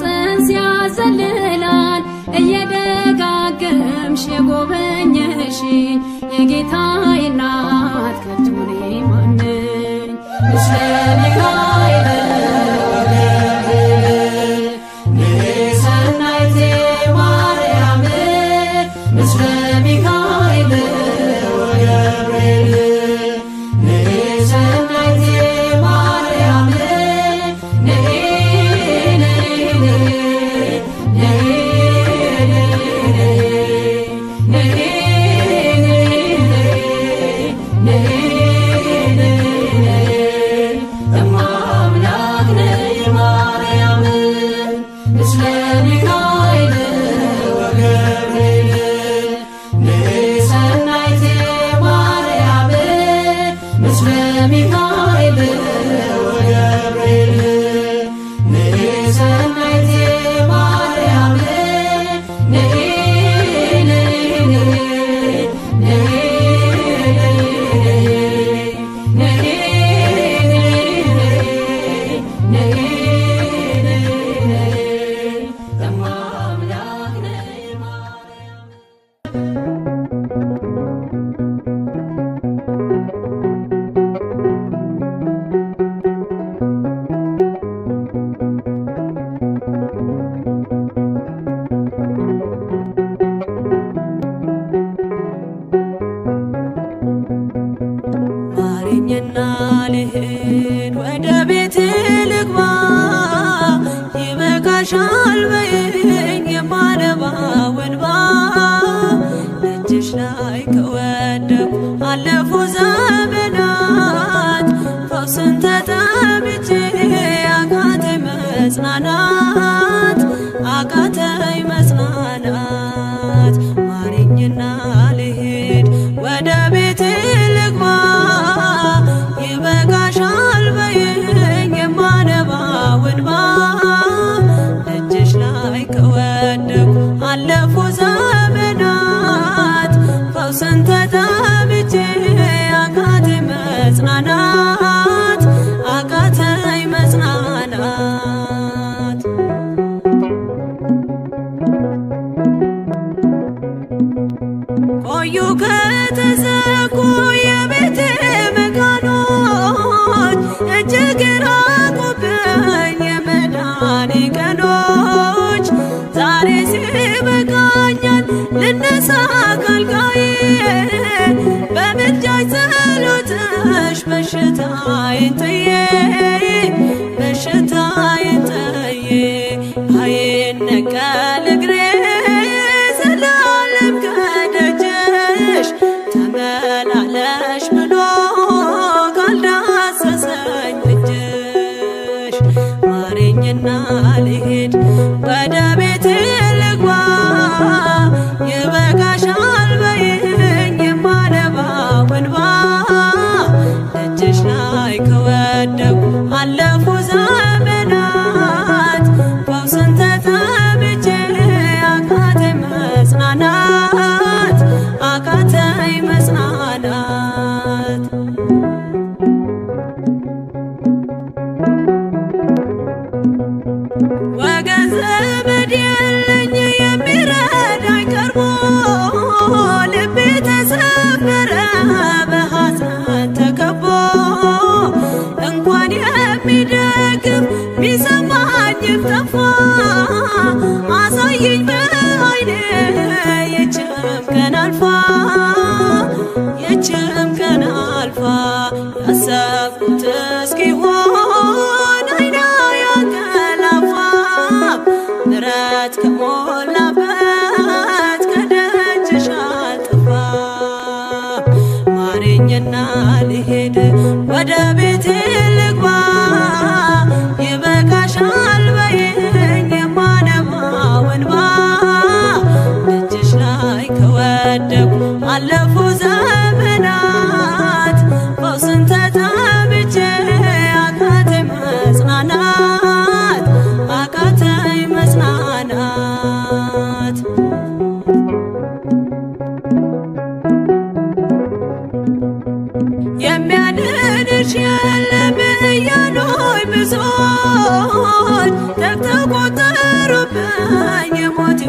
ጽንስ ያዘልላል እየደጋገምሽ የጎበኘሽኝ የጌታዬ እናት ከቶ እኔ ማን ነኝ ምስለ ሚካኤል ወገብርኤል ንሰናይት ማርያም ምስለ ሚካኤል ወገብርኤል ንሰናይት ማርያም ምስለ ሚካኤል ወገብርኤል ንሰናይት ማርያም ምስለ ሚካኤል ወገብርኤል ንሰናይት ማርያም ማረኝና ልሂድ ወደ ቤት ልግባ ይበቃሻል በይኝ የማነባው እንባ እጅሽ ላይ ከወደኩ አለፉ ዘመናት ፈውስን ተጠምቼ አቃተኝ መጽናናት አቃተኝ መጽናናት ማረኝና ልሂድ ወደ ቤት ልግባ ይበቃሻል በይኝ የማነባው እንባ እጅሽ ላይ ከወደኩ አለፉ ዘመናት ፈውስን ተጠምቼ አቃተኝ መጽናናት አቃተኝ መጽናናት ቆዩ ከተዘጉ የቤቴ መቃኖች እጅግ ራቁብኝ የመዳኔ ቀኖች ዛሬ ሲበቃኛል ልነሳ ካልጋዬ በምልጃሽ ጸሎትሽ በሽታዬን ጥዬ በሽታዬን ጥዬ አይነቀል እግሬ ዘላለም ከደጅሽ ተመላለሽ ብሎ ካልዳሰሰኝ እጅሽ ማረኝና ልሂድ ወደ ቤቴ ልግባ ይበቃሻል በይኝ የማነባው እንባ እጅሽ ላይ ከወደኩ አለፉ ዘመናት ፈውስን ተጠምቼ አቃተኝ መጽናናት አቃተኝ መጽናናት ወገን ዘመድ የለኝ የሚረዳኝ ቀርቦ ልቤ ተሰበረ በሐዘን ተከቦ እንኳን የሚደግፍ ቢሰማኝም ጠፋ አሳየኝ በዓይኔ ይህችም ቀን አልፋ ይህችም ቀን አልፋ ያሰብኩት እስኪሆን አይና ተቆጠሩብኝ የሞቴ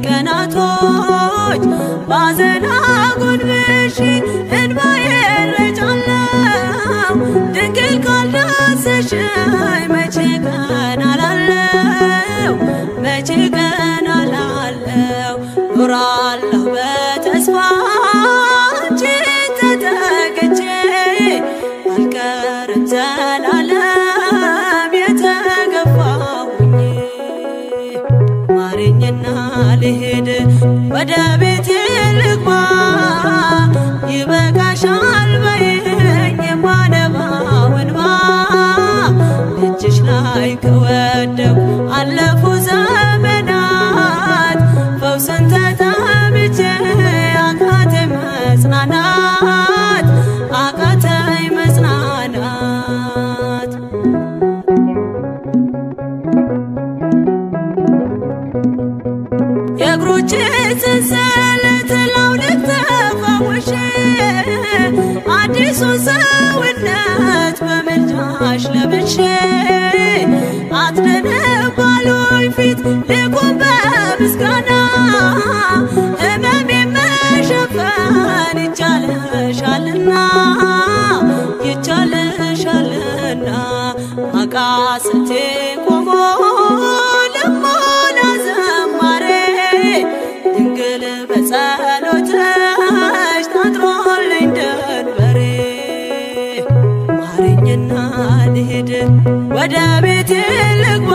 ቀናቶች ባዘን አጎንብሼ እንባዬን ረጫለሁ ድንግል ካልዳሰሽኝ መቼ ቀን አላለው መቼ ቀን አላለው ኖራለሁ በተስፋ አንቺን ተጠግቼ አልቀርም ዘላለም የተገፋሁኝ ማረኝና ልሄድ ወደ ቤቴ ልግባ ይበቃሻል በይኝ የማነባው እንባ እጅሽ ላይ ከወደኩ አለፉ ዘመናት ፈውስን ተጠምቼ አቃተኝ መጽናናት አቃተኝ መጽናናት የእግሮቼ ሰንሰለት ላውልቅ ተፈውሼ አዲሱን ሰውነት በምልጃሽ ለብሼ አትደነባሉኝ ፊት ልቁም በምስጋና ሕመሜን መሸፈን ይቻልሻልና ይቻልሻልና አቃስቴ ቆሞ ልሞላ ዘማሬ ድንግል በጸሎትሽ ታጥሮልኝ ደንበሬ ማረኝና ልሂድ ወደ ቤቴ ልግባ